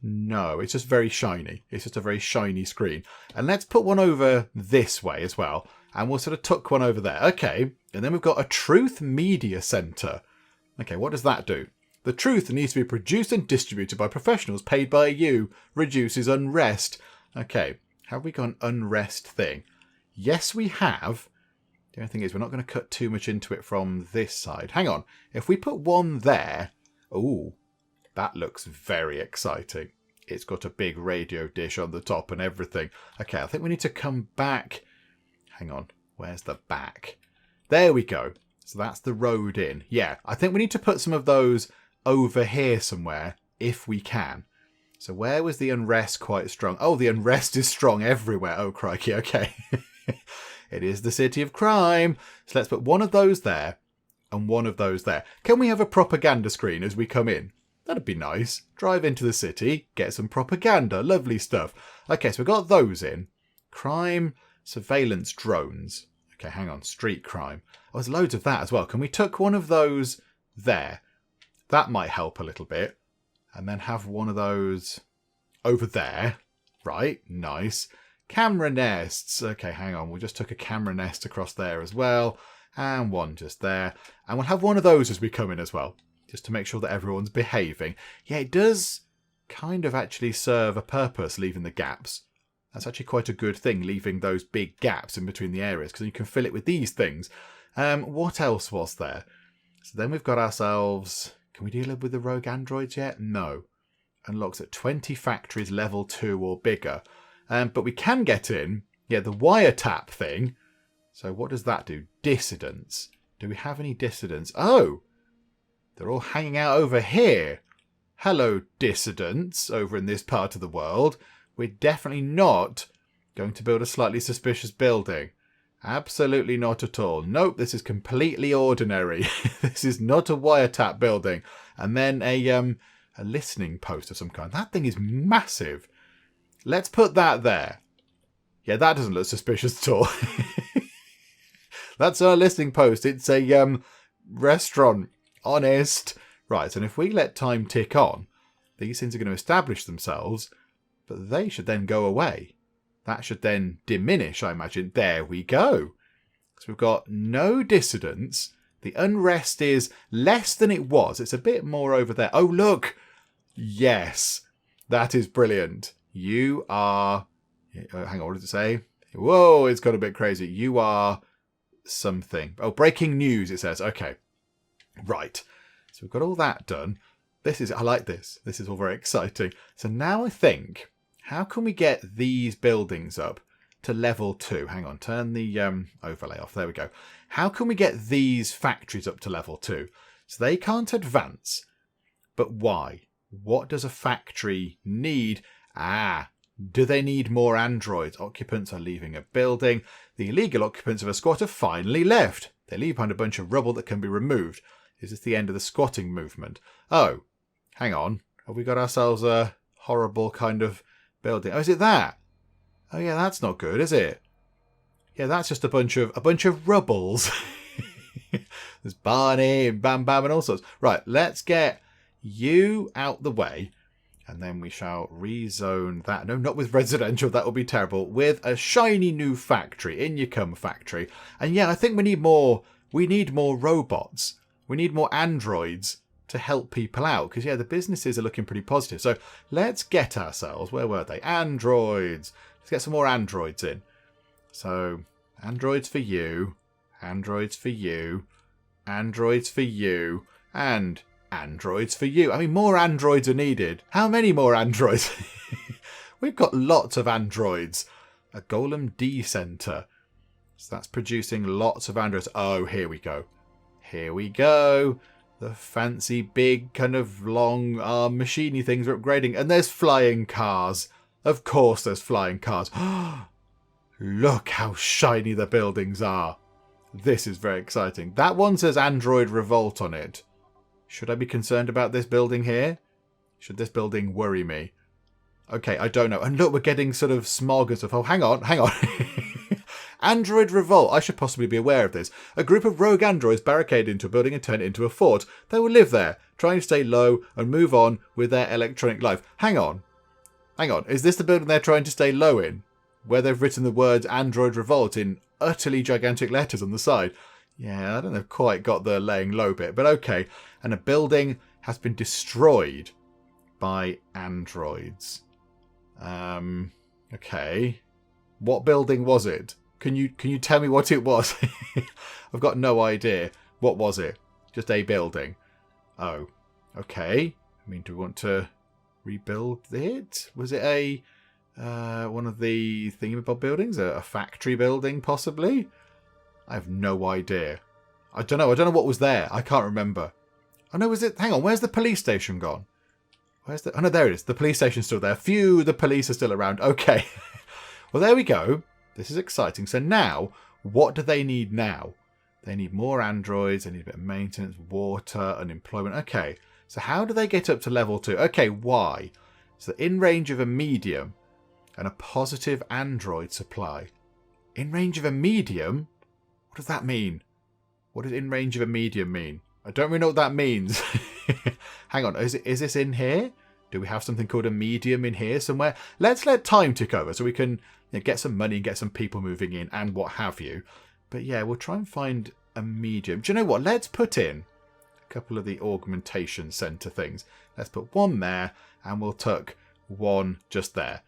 [SPEAKER 1] No, it's just very shiny. It's just a very shiny screen. And let's put one over this way as well. And we'll sort of tuck one over there. Okay. And then we've got a Truth Media Center. Okay, what does that do? The truth needs to be produced and distributed by professionals paid by you. Reduces unrest. Okay, have we got an unrest thing? Yes, we have. The only thing is we're not going to cut too much into it from this side. Hang on. If we put one there... Ooh, that looks very exciting. It's got a big radio dish on the top and everything. Okay, I think we need to come back. Hang on. Where's the back? There we go. So that's the road in. Yeah, I think we need to put some of those over here somewhere if we can. So where was the unrest quite strong? Oh, the unrest is strong everywhere. Oh, crikey. Okay. It is the city of crime. So let's put one of those there and one of those there. Can we have a propaganda screen as we come in? That'd be nice. Drive into the city, get some propaganda. Lovely stuff. Okay, so we've got those in. Crime, surveillance, drones. Okay, hang on. Street crime. Oh, there's loads of that as well. Can we tuck one of those there? That might help a little bit. And then have one of those over there. Right, nice. Camera nests. Okay, hang on. We'll just tuck a camera nest across there as well. And one just there. And we'll have one of those as we come in as well. Just to make sure that everyone's behaving. Yeah, it does kind of actually serve a purpose, leaving the gaps. That's actually quite a good thing, leaving those big gaps in between the areas, because you can fill it with these things. What else was there? So then we've got ourselves... Can we deal with the rogue androids yet? No. Unlocks at 20 factories, level 2 or bigger. But we can get in, yeah, the wiretap thing. So what does that do? Dissidents. Do we have any dissidents? Oh! They're all hanging out over here. Hello, dissidents, over in this part of the world. We're definitely not going to build a slightly suspicious building. Absolutely not at all. Nope, this is completely ordinary. This is not a wiretap building. And then a listening post of some kind. That thing is massive. Let's put that there. Yeah, that doesn't look suspicious at all. That's our listening post. It's a restaurant. Honest. Right, and if we let time tick on, these things are going to establish themselves, but they should then go away. That should then diminish, I imagine. There we go. So we've got no dissidents. The unrest is less than it was. It's a bit more over there. Oh, look. Yes. That is brilliant. You are... hang on, what does it say? Whoa, it's got a bit crazy. You are something. Oh, breaking news, it says. Okay. Right. So we've got all that done. I like this. This is all very exciting. So now I think... How can we get these buildings up to level 2? Hang on, turn the overlay off. There we go. How can we get these factories up to level 2? So they can't advance. But why? What does a factory need? Do they need more androids? Occupants are leaving a building. The illegal occupants of a squat have finally left. They leave behind a bunch of rubble that can be removed. Is this the end of the squatting movement? Oh, hang on. Have we got ourselves a horrible kind of... building? Oh, is it that? Oh yeah, that's not good, is it? Yeah, that's just a bunch of rubbles. There's Barney and Bam Bam and all sorts. Right, let's get you out the way, and then we shall rezone that. No, not with residential. That will be terrible. With a shiny new factory. In you come, factory. And yeah, I think we need more. We need more robots. We need more androids to help people out, because yeah, the businesses are looking pretty positive. So let's get ourselves, where were they? Androids. Let's get some more androids in. So androids for you, androids for you, androids for you, and androids for you. I mean, more androids are needed. How many more androids? We've got lots of androids. A Golem D center. So that's producing lots of androids. Oh, here we go. Here we go. The fancy big kind of long arm machiney things are upgrading. And there's flying cars. Of course there's flying cars. Look how shiny the buildings are. This is very exciting. That one says Android Revolt on it. Should I be concerned about this building here? Should this building worry me? Okay, I don't know. And look, we're getting sort of smog and stuff. Oh, hang on. Android Revolt. I should possibly be aware of this. A group of rogue androids barricade into a building and turn it into a fort. They will live there, trying to stay low and move on with their electronic life. Hang on. Hang on, is this the building they're trying to stay low in? Where they've written the words Android Revolt in utterly gigantic letters on the side. Yeah, I don't know, quite got the laying low bit, but okay. And a building has been destroyed by androids. Okay. What building was it? Can you tell me what it was? I've got no idea. What was it? Just a building. Oh, okay. I mean, do we want to rebuild it? Was it a one of the thingamabob buildings? A factory building, possibly? I have no idea. I don't know. I don't know what was there. I can't remember. Oh no, was it? Hang on. Where's the police station gone? Where's the? Oh no, there it is. The police station's still there. Phew, the police are still around. Okay. Well, there we go. This is exciting. So now, what do they need now? They need more androids. They need a bit of maintenance, water, unemployment. Okay. So how do they get up to level 2? Okay, why? So in range of a medium and a positive android supply. In range of a medium? What does that mean? What does in range of a medium mean? I don't really know what that means. Hang on, is this in here? Do we have something called a medium in here somewhere? Let's let time tick over so we can get some money and get some people moving in and what have you. But yeah, we'll try and find a medium. Do you know what? Let's put in a couple of the augmentation center things. Let's put one there and we'll tuck one just there.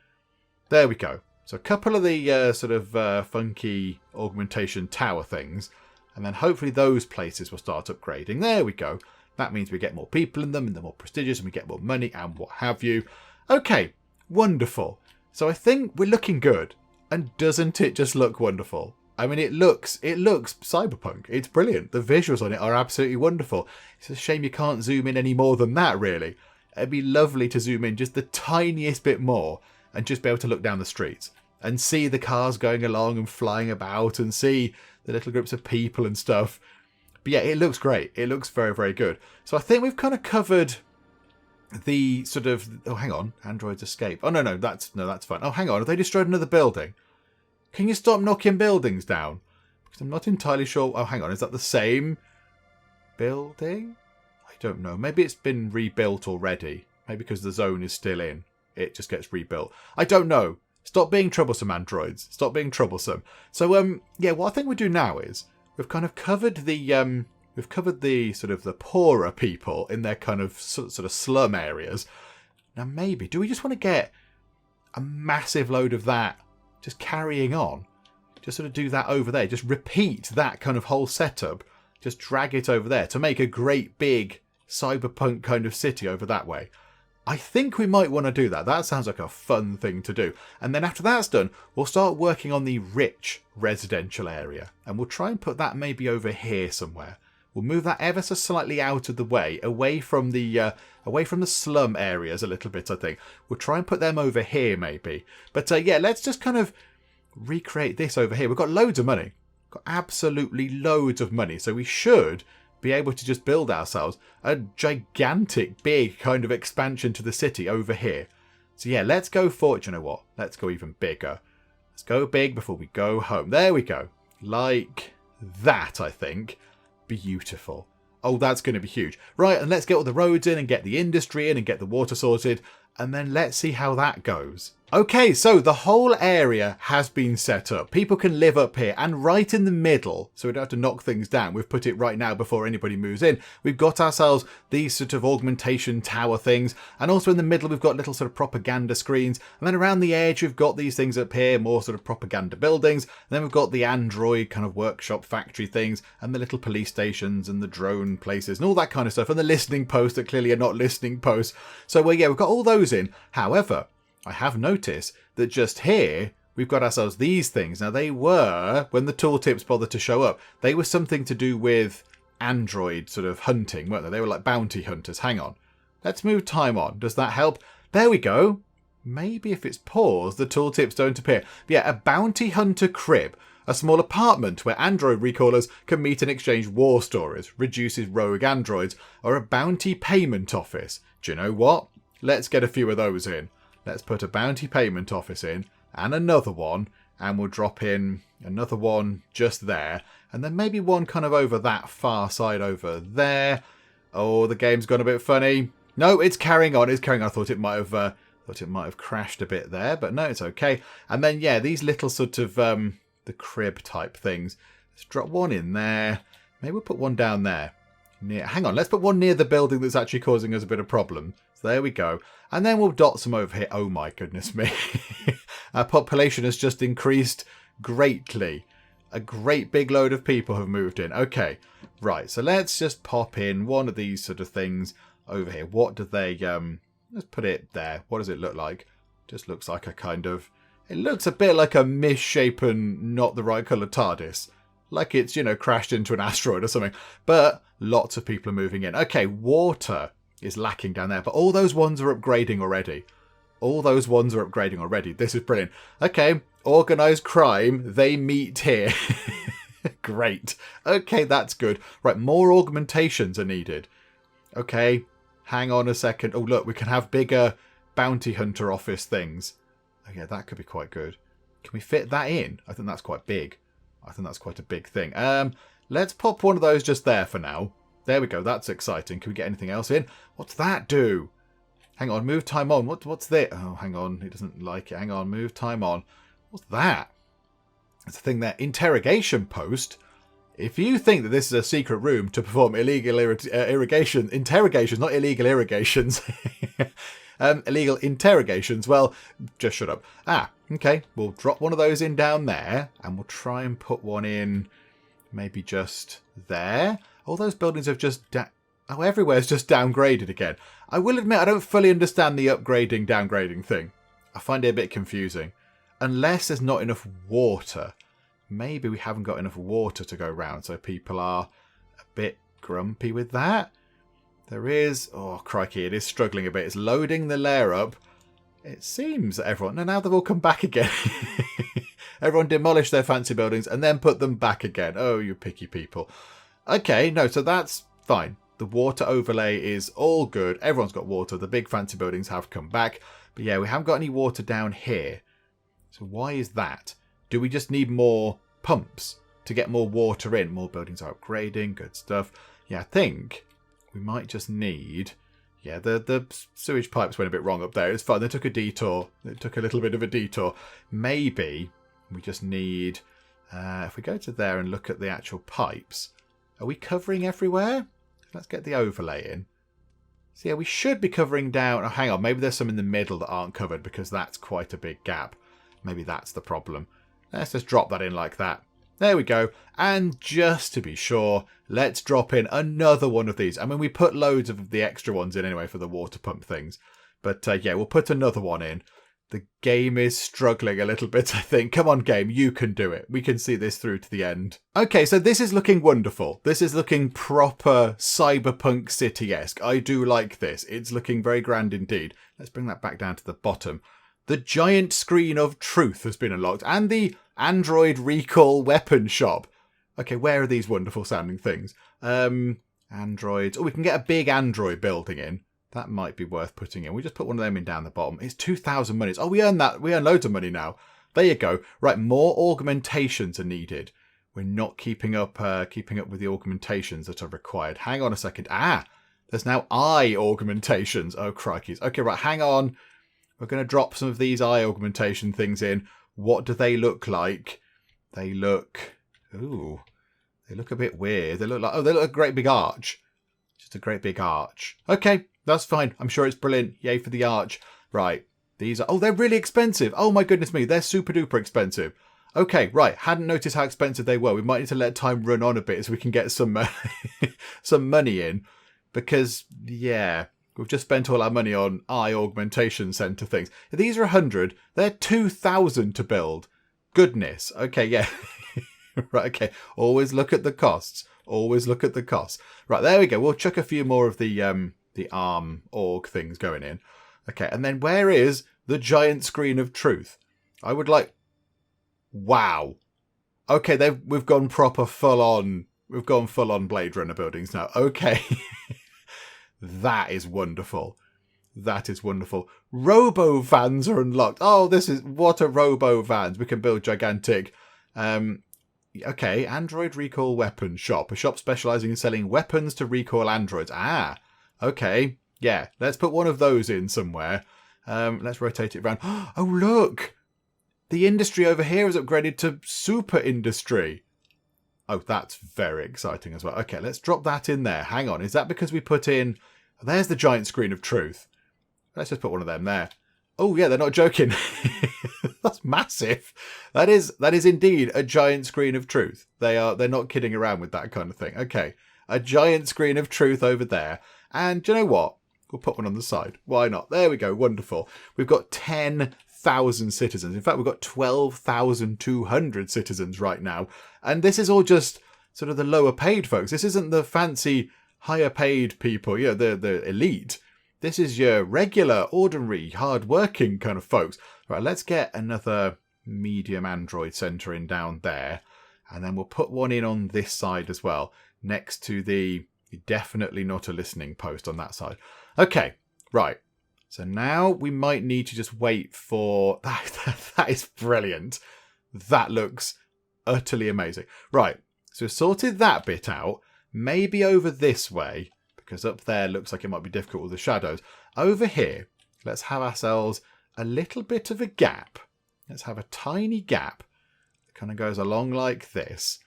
[SPEAKER 1] There we go. So a couple of the sort of funky augmentation tower things. And then hopefully those places will start upgrading. There we go. That means we get more people in them and they're more prestigious and we get more money and what have you. Okay, wonderful. So I think we're looking good. And doesn't it just look wonderful? I mean, it looks cyberpunk. It's brilliant. The visuals on it are absolutely wonderful. It's a shame you can't zoom in any more than that, really. It'd be lovely to zoom in just the tiniest bit more and just be able to look down the streets and see the cars going along and flying about and see the little groups of people and stuff. But yeah, it looks great. It looks very, very good. So I think we've kind of covered the sort of... Oh, hang on. Androids escape. Oh, no, that's fine. Oh, hang on. Have they destroyed another building? Can you stop knocking buildings down? Because I'm not entirely sure. Oh, hang on. Is that the same building? I don't know. Maybe it's been rebuilt already. Maybe because the zone is still in. It just gets rebuilt. I don't know. Stop being troublesome, androids. Stop being troublesome. So, yeah, what I think we do now is we've kind of covered the sort of the poorer people in their kind of sort of slum areas. Now, maybe, do we just want to get a massive load of that just carrying on? Just sort of do that over there. Just repeat that kind of whole setup. Just drag it over there to make a great big cyberpunk kind of city over that way. I think we might want to do that. That sounds like a fun thing to do. And then after that's done, we'll start working on the rich residential area. And we'll try and put that maybe over here somewhere. We'll move that ever so slightly out of the way, away from the slum areas a little bit, I think. We'll try and put them over here maybe. But yeah, let's just kind of recreate this over here. We've got loads of money. Got absolutely loads of money. So we should be able to just build ourselves a gigantic, big kind of expansion to the city over here. So yeah, let's go for it. You know what? Let's go even bigger. Let's go big before we go home. There we go. Like that, I think. Beautiful. Oh, that's going to be huge. Right, and let's get all the roads in and get the industry in and get the water sorted. And then let's see how that goes. Okay, so the whole area has been set up. People can live up here, and right in the middle, so we don't have to knock things down. We've put it right now before anybody moves in. We've got ourselves these sort of augmentation tower things, and also in the middle we've got little sort of propaganda screens, and then around the edge we've got these things up here, more sort of propaganda buildings, and then we've got the android kind of workshop factory things, and the little police stations, and the drone places, and all that kind of stuff, and the listening posts that clearly are not listening posts. So yeah, we've got all those in. However, I have noticed that just here, we've got ourselves these things. Now, they were, when the tooltips bothered to show up, they were something to do with android sort of hunting, weren't they? They were like bounty hunters. Hang on. Let's move time on. Does that help? There we go. Maybe if it's paused, the tooltips don't appear. But yeah, a bounty hunter crib. A small apartment where android recallers can meet and exchange war stories, reduces rogue androids, or a bounty payment office. Do you know what? Let's get a few of those in. Let's put a bounty payment office in and another one, and we'll drop in another one just there, and then maybe one kind of over that far side over there. Oh, the game's gone a bit funny. No, it's carrying on. It's carrying on. I thought it might have Thought it might have crashed a bit there, but no, it's okay. And then, yeah, these little sort of the crib type things. Let's drop one in there. Maybe we'll put one down there. Hang on, let's put one near the building that's actually causing us a bit of problem. So there we go. And then we'll dot some over here. Oh my goodness me. Our population has just increased greatly. A great big load of people have moved in. Okay, right. So let's just pop in one of these sort of things over here. What do they... let's put it there. What does it look like? Just looks like a kind of... It looks a bit like a misshapen, not the right colour TARDIS. Like it's, you know, crashed into an asteroid or something. But lots of people are moving in. Okay, water is lacking down there. But all those ones are upgrading already. All those ones are upgrading already. This is brilliant. Okay, organised crime. They meet here. Great. Okay, that's good. Right, more augmentations are needed. Okay, hang on a second. Oh, look, we can have bigger bounty hunter office things. Okay, that could be quite good. Can we fit that in? I think that's quite big. I think that's quite a big thing. Let's pop one of those just there for now. There we go. That's exciting. Can we get anything else in? What's that do? Hang on. Move time on. What's that? Oh, hang on. He doesn't like it. Hang on. Move time on. What's that? It's a thing there. Interrogation post. If you think that this is a secret room to perform illegal interrogations, not illegal irrigations, illegal interrogations, well, just shut up. Okay, we'll drop one of those in down there, and we'll try and put one in maybe just there. All those buildings have just... everywhere's just downgraded again. I will admit I don't fully understand the upgrading, downgrading thing. I find it a bit confusing. Unless there's not enough water. Maybe we haven't got enough water to go round, so people are a bit grumpy with that. There is... Oh, crikey, it is struggling a bit. It's loading the layer up. It seems that everyone... No, now they've all come back again. Everyone demolished their fancy buildings and then put them back again. Oh, you picky people. Okay, no, so that's fine. The water overlay is all good. Everyone's got water. The big fancy buildings have come back. But yeah, we haven't got any water down here. So why is that? Do we just need more pumps to get more water in? More buildings are upgrading. Good stuff. Yeah, I think we might just need... Yeah, the sewage pipes went a bit wrong up there. It's fine. They took a detour. It took a little bit of a detour. Maybe we just need... if we go to there and look at the actual pipes... Are we covering everywhere? Let's get the overlay in. So yeah, we should be covering down... Oh, hang on. Maybe there's some in the middle that aren't covered because that's quite a big gap. Maybe that's the problem. Let's just drop that in like that. There we go. And just to be sure, let's drop in another one of these. I mean, we put loads of the extra ones in anyway for the water pump things. But yeah, we'll put another one in. The game is struggling a little bit, I think. Come on, game. You can do it. We can see this through to the end. Okay, so this is looking wonderful. This is looking proper Cyberpunk City-esque. I do like this. It's looking very grand indeed. Let's bring that back down to the bottom. The giant screen of truth has been unlocked. And the Android recall weapon shop. Okay, where are these wonderful sounding things? Androids. Oh, we can get a big Android building in. That might be worth putting in. We just put one of them in down the bottom. It's 2,000 monies. Oh, we earn that. We earn loads of money now. There you go. Right, more augmentations are needed. We're not keeping up with the augmentations that are required. Hang on a second. There's now eye augmentations. Oh, crikeys. Okay, right, hang on. We're going to drop some of these eye augmentation things in. What do they look like? They look... Ooh. They look a bit weird. They look like... Oh, they look like a great big arch. Just a great big arch. Okay, that's fine. I'm sure it's brilliant. Yay for the arch. Right. These are... Oh, they're really expensive. Oh, my goodness me. They're super duper expensive. Okay, right. Hadn't noticed how expensive they were. We might need to let time run on a bit so we can get some some money in. Because, yeah... We've just spent all our money on eye augmentation centre things. If these are 100, they're 2,000 to build. Goodness. Okay, yeah. Right, okay. Always look at the costs. Always look at the costs. Right, there we go. We'll chuck a few more of the arm aug things going in. Okay, and then where is the giant screen of truth? I would like... Wow. Okay, we've gone proper full-on... We've gone full-on Blade Runner buildings now. Okay. That is wonderful. That is wonderful. Robo-vans are unlocked. Oh, what a robo-vans. We can build gigantic... Okay, Android Recall Weapon Shop. A shop specialising in selling weapons to recall androids. Okay. Yeah, let's put one of those in somewhere. Let's rotate it around. Oh, look! The industry over here is upgraded to super industry. Oh, that's very exciting as well. Okay, let's drop that in there. Hang on. Is that because we put in... There's the giant screen of truth. Let's just put one of them there. Oh, yeah, they're not joking. That's massive. That is indeed a giant screen of truth. They're not kidding around with that kind of thing. Okay, a giant screen of truth over there. And do you know what? We'll put one on the side. Why not? There we go. Wonderful. We've got 10,000 citizens. In fact, we've got 12,200 citizens right now. And this is all just sort of the lower paid folks. This isn't the fancy higher paid people, the elite. This is your regular, ordinary, hard-working kind of folks. Right, let's get another medium Android center in down there. And then we'll put one in on this side as well, next to the definitely not a listening post on that side. Okay, right. So now we might need to just wait for... That is brilliant. That looks utterly amazing. Right, so we've sorted that bit out. Maybe over this way, because up there looks like it might be difficult with the shadows. Over here, let's have ourselves a little bit of a gap. Let's have a tiny gap that kind of goes along like this.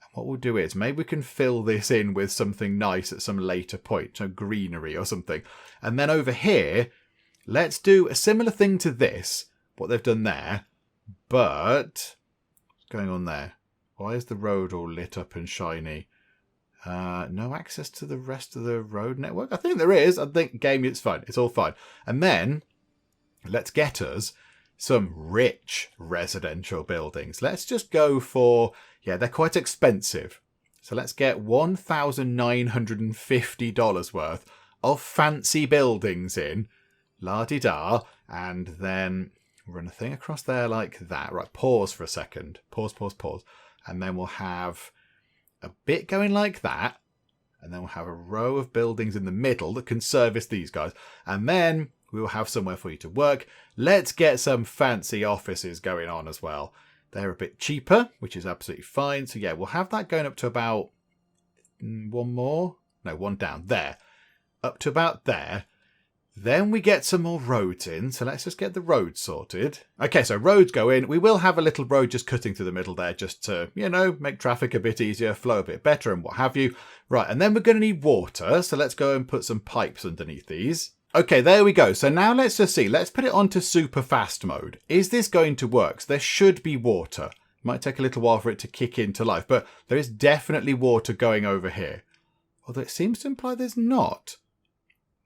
[SPEAKER 1] And what we'll do is maybe we can fill this in with something nice at some later point, so greenery or something. And then over here, let's do a similar thing to this, what they've done there. But what's going on there? Why is the road all lit up and shiny? No access to the rest of the road network? I think there is. I think game, it's fine. It's all fine. And then let's get us some rich residential buildings. Let's just go for, they're quite expensive. So let's get $1,950 worth of fancy buildings in. La-di-da. And then run a thing across there like that. Right, pause for a second. Pause. And then we'll have a bit going like that, and then we'll have a row of buildings in the middle that can service these guys, and then we will have somewhere for you to work. Let's get some fancy offices going on as well. They're a bit cheaper, which is absolutely fine. So we'll have that going up to about one down there, up to about there. Then we get some more roads in, so let's just get the roads sorted. Okay, so roads go in. We will have a little road just cutting through the middle there just to, make traffic a bit easier, flow a bit better and what have you. Right, and then we're going to need water, so let's go and put some pipes underneath these. Okay, there we go. So now let's just see. Let's put it onto super fast mode. Is this going to work? So there should be water. Might take a little while for it to kick into life, but there is definitely water going over here. Although it seems to imply there's not.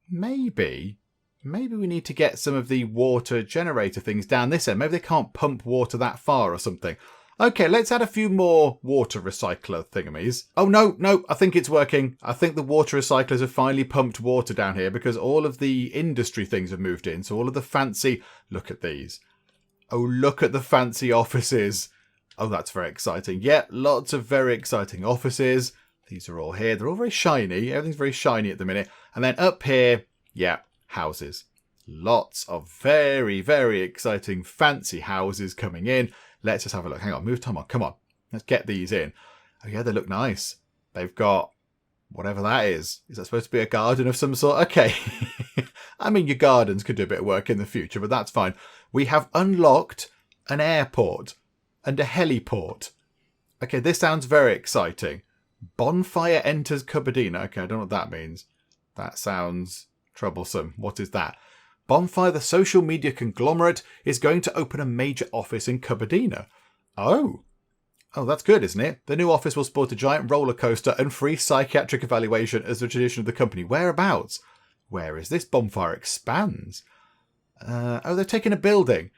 [SPEAKER 1] Maybe we need to get some of the water generator things down this end. Maybe they can't pump water that far or something. Okay, let's add a few more water recycler thingamies. Oh, no, I think it's working. I think the water recyclers have finally pumped water down here because all of the industry things have moved in. So all of the fancy... Look at these. Oh, look at the fancy offices. Oh, that's very exciting. Yeah, lots of very exciting offices. These are all here. They're all very shiny. Everything's very shiny at the minute. And then up here, houses. Lots of very, very exciting fancy houses coming in. Let's just have a look. Hang on, move time on. Come on. Let's get these in. Oh yeah, they look nice. They've got whatever that is. Is that supposed to be a garden of some sort? Okay. I mean, your gardens could do a bit of work in the future, but that's fine. We have unlocked an airport and a heliport. Okay, this sounds very exciting. Bonfire enters Cupidina. Okay, I don't know what that means. That sounds troublesome. What is that? Bonfire, the social media conglomerate, is going to open a major office in Cupidina. Oh, that's good, isn't it? The new office will sport a giant roller coaster and free psychiatric evaluation as the tradition of the company. Whereabouts? Where is this? Bonfire expands. They're taking a building.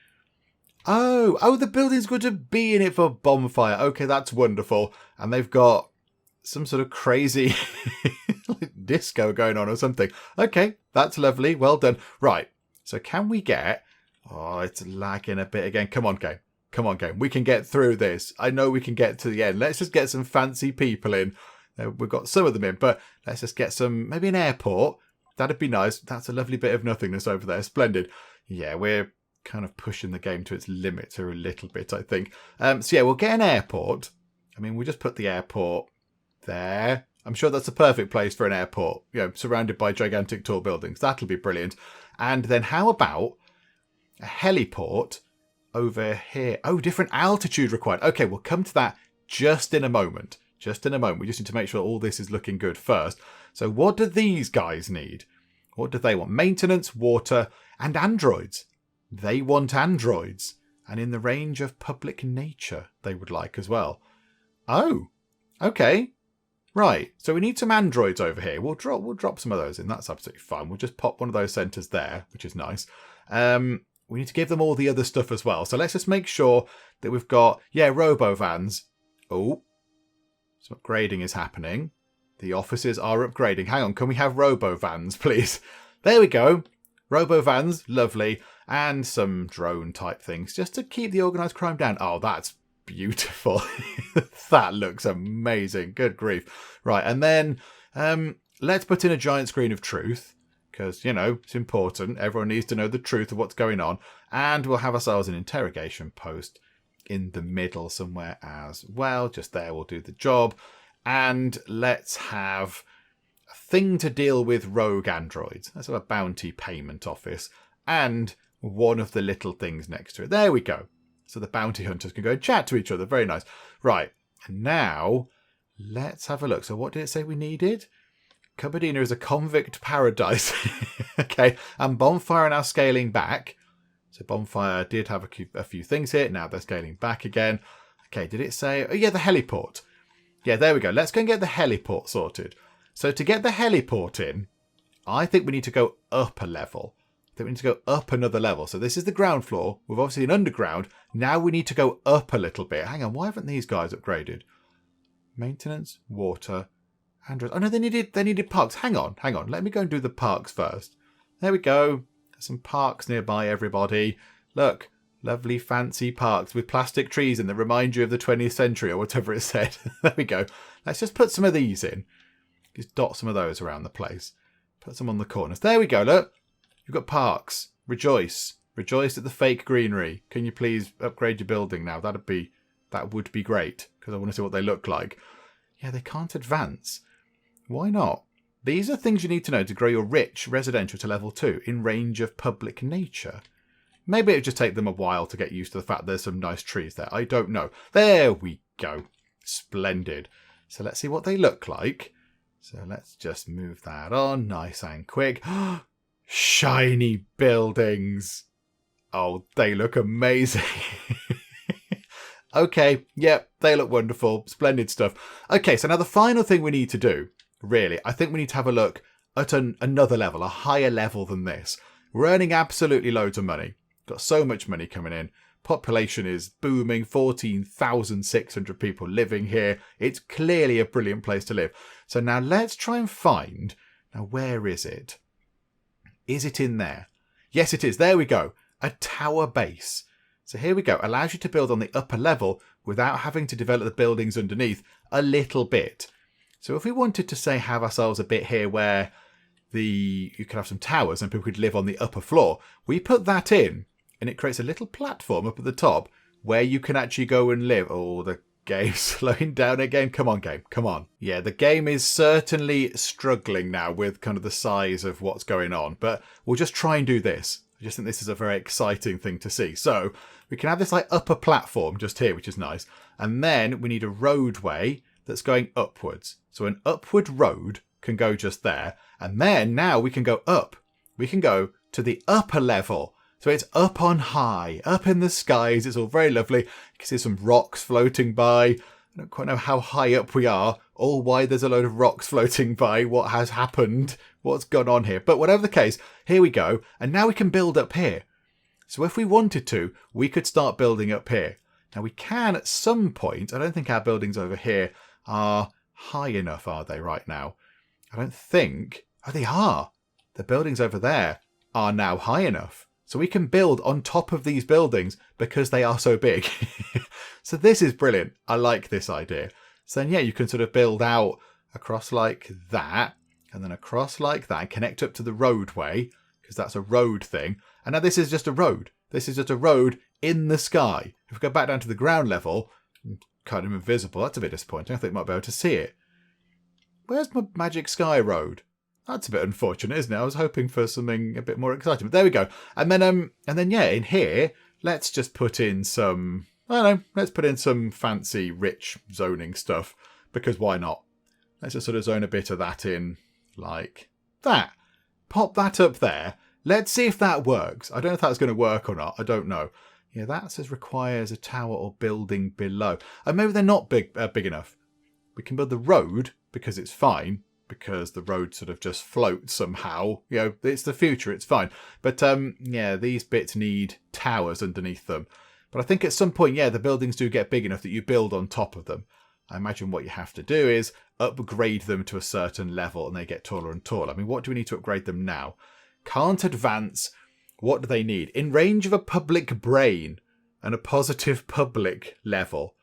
[SPEAKER 1] Oh, the building's going to be in it for Bonfire. Okay, that's wonderful. And they've got some sort of crazy disco going on or something. Okay, that's lovely. Well done. Right, so can we get... Oh, it's lagging a bit again. Come on, game. Come on, game. We can get through this. I know we can get to the end. Let's just get some fancy people in. We've got some of them in, but let's just get some... Maybe an airport. That'd be nice. That's a lovely bit of nothingness over there. Splendid. Yeah, we're kind of pushing the game to its limits here a little bit, I think. So yeah, we'll get an airport. I mean, we'll just put the airport there. I'm sure that's a perfect place for an airport, surrounded by gigantic tall buildings. That'll be brilliant. And then how about a heliport over here. Oh, different altitude required. Okay, we'll come to that just in a moment. Just in a moment. We just need to make sure all this is looking good first. So what do these guys need? What do they want? Maintenance, water, and androids. They want androids. And in the range of public nature, they would like as well. Oh, okay. Right. So we need some androids over here. We'll drop some of those in. That's absolutely fine. We'll just pop one of those centers there, which is nice. We need to give them all the other stuff as well. So let's just make sure that we've got, robo-vans. Oh, some upgrading is happening. The offices are upgrading. Hang on, can we have robo-vans, please? There we go. Robo-vans, lovely. And some drone type things, just to keep the organised crime down. Oh, that's beautiful. That looks amazing. Good grief. Right, and then let's put in a giant screen of truth. Because, it's important. Everyone needs to know the truth of what's going on. And we'll have ourselves an interrogation post in the middle somewhere as well. Just there will do the job. And let's have a thing to deal with rogue androids. Let's have a bounty payment office. And one of the little things next to it. There we go. So the bounty hunters can go and chat to each other. Very nice. Right. And now let's have a look. So what did it say we needed? Cupboardina is a convict paradise. Okay. And Bonfire are now scaling back. So Bonfire did have a few things here. Now they're scaling back again. Okay. Did it say? Oh, yeah, the heliport. Yeah, there we go. Let's go and get the heliport sorted. So to get the heliport in, I think we need to go up a level. I think we need to go up another level. So this is the ground floor. We've obviously an underground. Now we need to go up a little bit. Hang on. Why haven't these guys upgraded? Maintenance, water, androids. Oh, no, they needed parks. Hang on. Let me go and do the parks first. There we go. There's some parks nearby, everybody. Look, lovely fancy parks with plastic trees in that remind you of the 20th century or whatever it said. There we go. Let's just put some of these in. Just dot some of those around the place. Put some on the corners. There we go, look. You've got parks. Rejoice. Rejoice at the fake greenery. Can you please upgrade your building now? That would be great, because I want to see what they look like. Yeah, they can't advance. Why not? These are things you need to know to grow your rich residential to level 2 in range of public nature. Maybe it'll just take them a while to get used to the fact there's some nice trees there. I don't know. There we go. Splendid. So let's see what they look like. So let's just move that on. Nice and quick. Shiny buildings. Oh, they look amazing. Okay, yep, they look wonderful. Splendid stuff. Okay, so now the final thing we need to do, really, I think we need to have a look at another level, a higher level than this. We're earning absolutely loads of money. Got so much money coming in. Population is booming, 14,600 people living here. It's clearly a brilliant place to live. So now let's try and find, now where is it? Is it in there? Yes, it is. There we go. A tower base. So here we go. Allows you to build on the upper level without having to develop the buildings underneath a little bit. So if we wanted to say have ourselves a bit here where you could have some towers and people could live on the upper floor, we put that in and it creates a little platform up at the top where you can actually go and live. Oh, the game's slowing down again. Come on, game. Come on. Yeah, the game is certainly struggling now with kind of the size of what's going on, but we'll just try and do this. I just think this is a very exciting thing to see. So we can have this like upper platform just here, which is nice. And then we need a roadway that's going upwards. So an upward road can go just there. And then now we can go up. We can go to the upper level. So it's up on high, up in the skies. It's all very lovely. You can see some rocks floating by. I don't quite know how high up we are or why there's a load of rocks floating by, what has happened, what's gone on here. But whatever the case, here we go. And now we can build up here. So if we wanted to, we could start building up here. Now we can at some point. I don't think our buildings over here are high enough, are they, right now? I don't think. Oh, they are. The buildings over there are now high enough. So we can build on top of these buildings because they are so big. So this is brilliant. I like this idea. So then, yeah, you can sort of build out across like that and then across like that and connect up to the roadway because that's a road thing. And now this is just a road. This is just a road in the sky. If we go back down to the ground level, kind of invisible. That's a bit disappointing. I think I might be able to see it. Where's my magic sky road? That's a bit unfortunate, isn't it? I was hoping for something a bit more exciting. But there we go. And then yeah, in here, let's just put in some, I don't know, let's put in some fancy rich zoning stuff, because why not? Let's just sort of zone a bit of that in like that. Pop that up there. Let's see if that works. I don't know if that's going to work or not. I don't know. Yeah, that says requires a tower or building below. And maybe they're not big enough. We can build the road because it's fine. Because the road sort of just floats somehow. You know, it's the future, it's fine. But yeah, these bits need towers underneath them. But I think at some point, yeah, the buildings do get big enough that you build on top of them. I imagine what you have to do is upgrade them to a certain level and they get taller and taller. I mean, what do we need to upgrade them now? Can't advance. What do they need? In range of a public brain and a positive public level.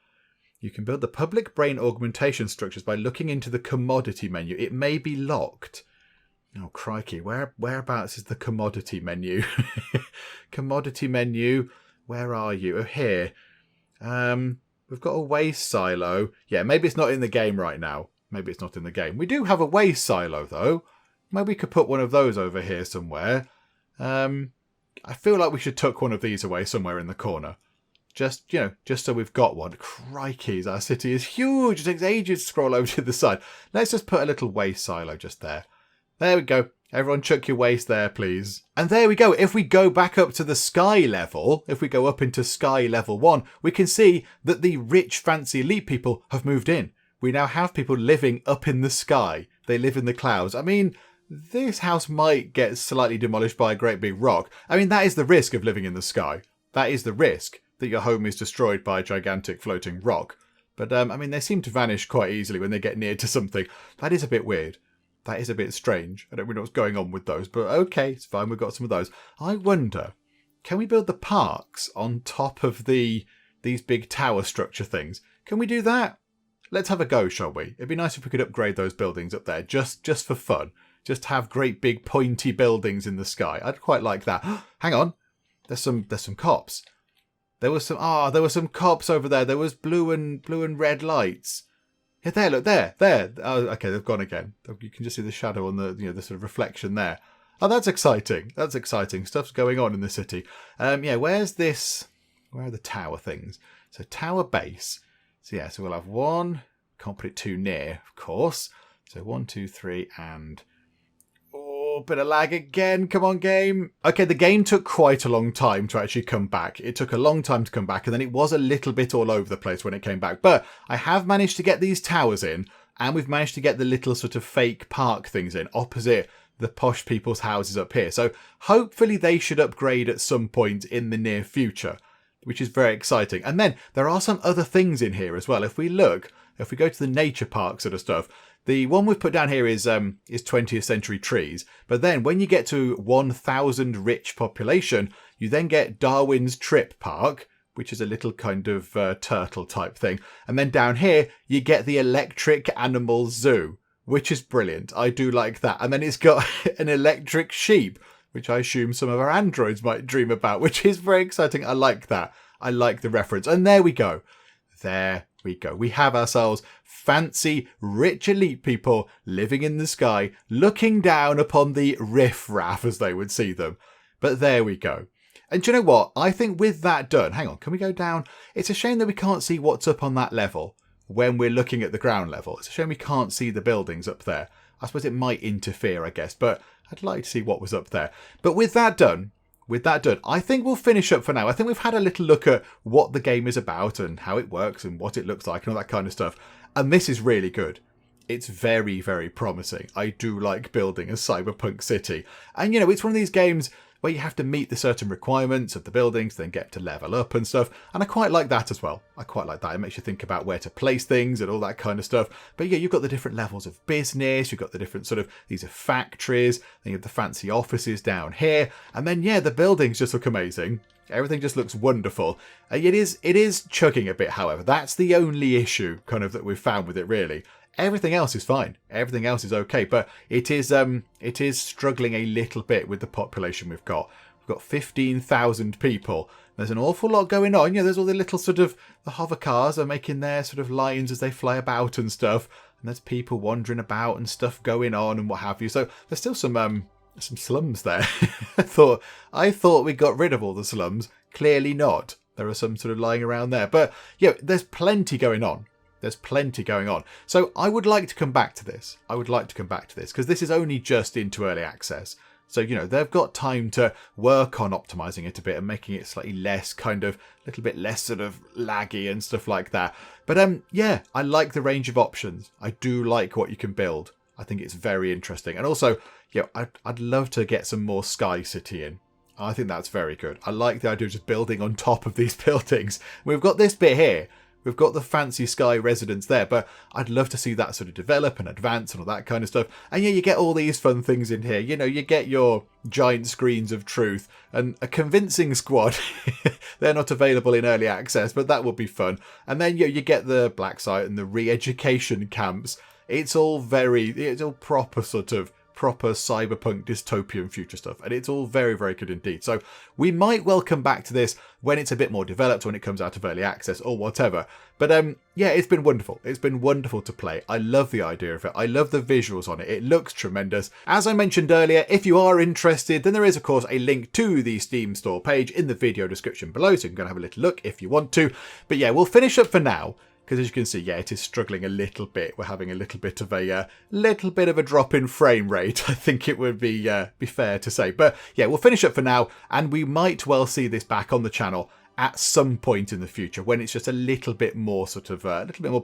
[SPEAKER 1] You can build the public brain augmentation structures by looking into the commodity menu. It may be locked. Oh, crikey. Whereabouts is the commodity menu? Commodity menu. Where are you? Oh, here. We've got a waste silo. Yeah, maybe it's not in the game right now. Maybe it's not in the game. We do have a waste silo, though. Maybe we could put one of those over here somewhere. I feel like we should tuck one of these away somewhere in the corner. Just, you know, just so we've got one. Crikey, our city is huge. It takes ages to scroll over to the side. Let's just put a little waste silo just there. There we go. Everyone chuck your waste there, please. And there we go. If we go back up to the sky level, if we go up into sky level 1, we can see that the rich, fancy elite people have moved in. We now have people living up in the sky. They live in the clouds. I mean, this house might get slightly demolished by a great big rock. I mean, that is the risk of living in the sky. That is the risk. That your home is destroyed by a gigantic floating rock. But, I mean, they seem to vanish quite easily when they get near to something. That is a bit weird. That is a bit strange. I don't really know what's going on with those, but okay, it's fine. We've got some of those. I wonder, can we build the parks on top of these big tower structure things? Can we do that? Let's have a go, shall we? It'd be nice if we could upgrade those buildings up there, just for fun. Just have great big pointy buildings in the sky. I'd quite like that. Hang on. There's some cops. There were some cops over there. There was blue and red lights. Yeah, there, look, there. Oh, okay, they've gone again. You can just see the shadow on the the sort of reflection there. Oh, that's exciting. That's exciting. Stuff's going on in the city. Yeah, where's this? Where are the tower things? So tower base. So yeah, so we'll have one. Can't put it too near, of course. So 1, 2, 3, and bit of lag again. Come on, game. Okay, the game took quite a long time to actually come back. It took a long time to come back, and then it was a little bit all over the place when it came back. But I have managed to get these towers in, and we've managed to get the little sort of fake park things in opposite the posh people's houses up here. So hopefully they should upgrade at some point in the near future, which is very exciting. And then there are some other things in here as well. If we go to the nature park sort of stuff, the one we've put down here is 20th century trees. But then when you get to 1,000 rich population, you then get Darwin's Trip Park, which is a little kind of turtle type thing. And then down here, you get the Electric Animal Zoo, which is brilliant. I do like that. And then it's got an electric sheep, which I assume some of our androids might dream about, which is very exciting. I like that. I like the reference. And there we go. There we go. We have ourselves fancy, rich elite people living in the sky, looking down upon the riff-raff as they would see them. But there we go. And do you know what? I think with that done, hang on, can we go down? It's a shame that we can't see what's up on that level when we're looking at the ground level. It's a shame we can't see the buildings up there. I suppose it might interfere, I guess, but I'd like to see what was up there. But with that done, I think we'll finish up for now. I think we've had a little look at what the game is about and how it works and what it looks like and all that kind of stuff. And this is really good. It's very, very promising. I do like building a cyberpunk city. And, it's one of these games where you have to meet the certain requirements of the buildings, then get to level up and stuff. And I quite like that as well. I quite like that. It makes you think about where to place things and all that kind of stuff. But yeah, you've got the different levels of business. You've got the different these are factories. Then you have the fancy offices down here. And then, yeah, the buildings just look amazing. Everything just looks wonderful. It is chugging a bit, however. That's the only issue kind of that we've found with it, really. Everything else is fine. Everything else is okay, but it is struggling a little bit with the population we've got. We've got 15,000 people. There's an awful lot going on. There's all the little the hover cars are making their sort of lines as they fly about and stuff. and there's people wandering about and stuff going on and what have you. So there's still some slums there. I thought we got rid of all the slums. Clearly not. There are some sort of lying around there. But yeah, there's plenty going on. There's plenty going on. So I would like to come back to this. Because this is only just into early access. So, they've got time to work on optimizing it a bit and making it slightly less a little bit less sort of laggy and stuff like that. But yeah, I like the range of options. I do like what you can build. I think it's very interesting. And also, I'd love to get some more Sky City in. I think that's very good. I like the idea of just building on top of these buildings. We've got this bit here. We've got the fancy Sky residence there, but I'd love to see that sort of develop and advance and all that kind of stuff. And yeah, you get all these fun things in here. You get your giant screens of truth and a convincing squad. They're not available in early access, but that would be fun. And then you get the black site and the re-education camps. It's all proper cyberpunk dystopian future stuff, and it's all very, very good indeed. So we might well come back to this when it's a bit more developed, when it comes out of early access or whatever. But yeah, it's been wonderful. It's been wonderful to play. I love the idea of it. I love the visuals on it. It looks tremendous. As I mentioned earlier, if you are interested, then there is of course a link to the Steam store page in the video description below, so you can go and have a little look if you want to. But yeah, we'll finish up for now. Because as you can see, yeah, it is struggling a little bit. We're having a little bit of a drop in frame rate. I think it would be fair to say. But yeah, we'll finish up for now, and we might well see this back on the channel at some point in the future when it's just a little bit more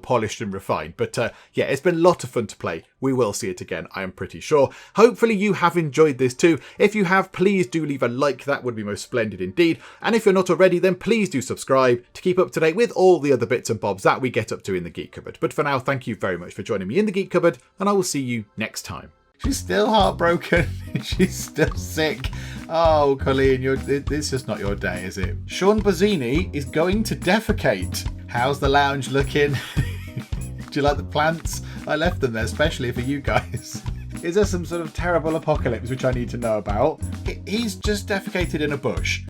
[SPEAKER 1] polished and refined. But yeah, it's been a lot of fun to play. We will see it again, I am pretty sure. Hopefully you have enjoyed this too. If you have, please do leave a like. That would be most splendid indeed. And if you're not already, then please do subscribe to keep up to date with all the other bits and bobs that we get up to in the Geek Cupboard. But for now, thank you very much for joining me in the Geek Cupboard, and I will see you next time. She's still heartbroken. She's still sick. Oh, Colleen, it's just not your day, is it? Sean Bazzini is going to defecate. How's the lounge looking? Do you like the plants? I left them there especially for you guys. Is there some sort of terrible apocalypse which I need to know about? He's just defecated in a bush.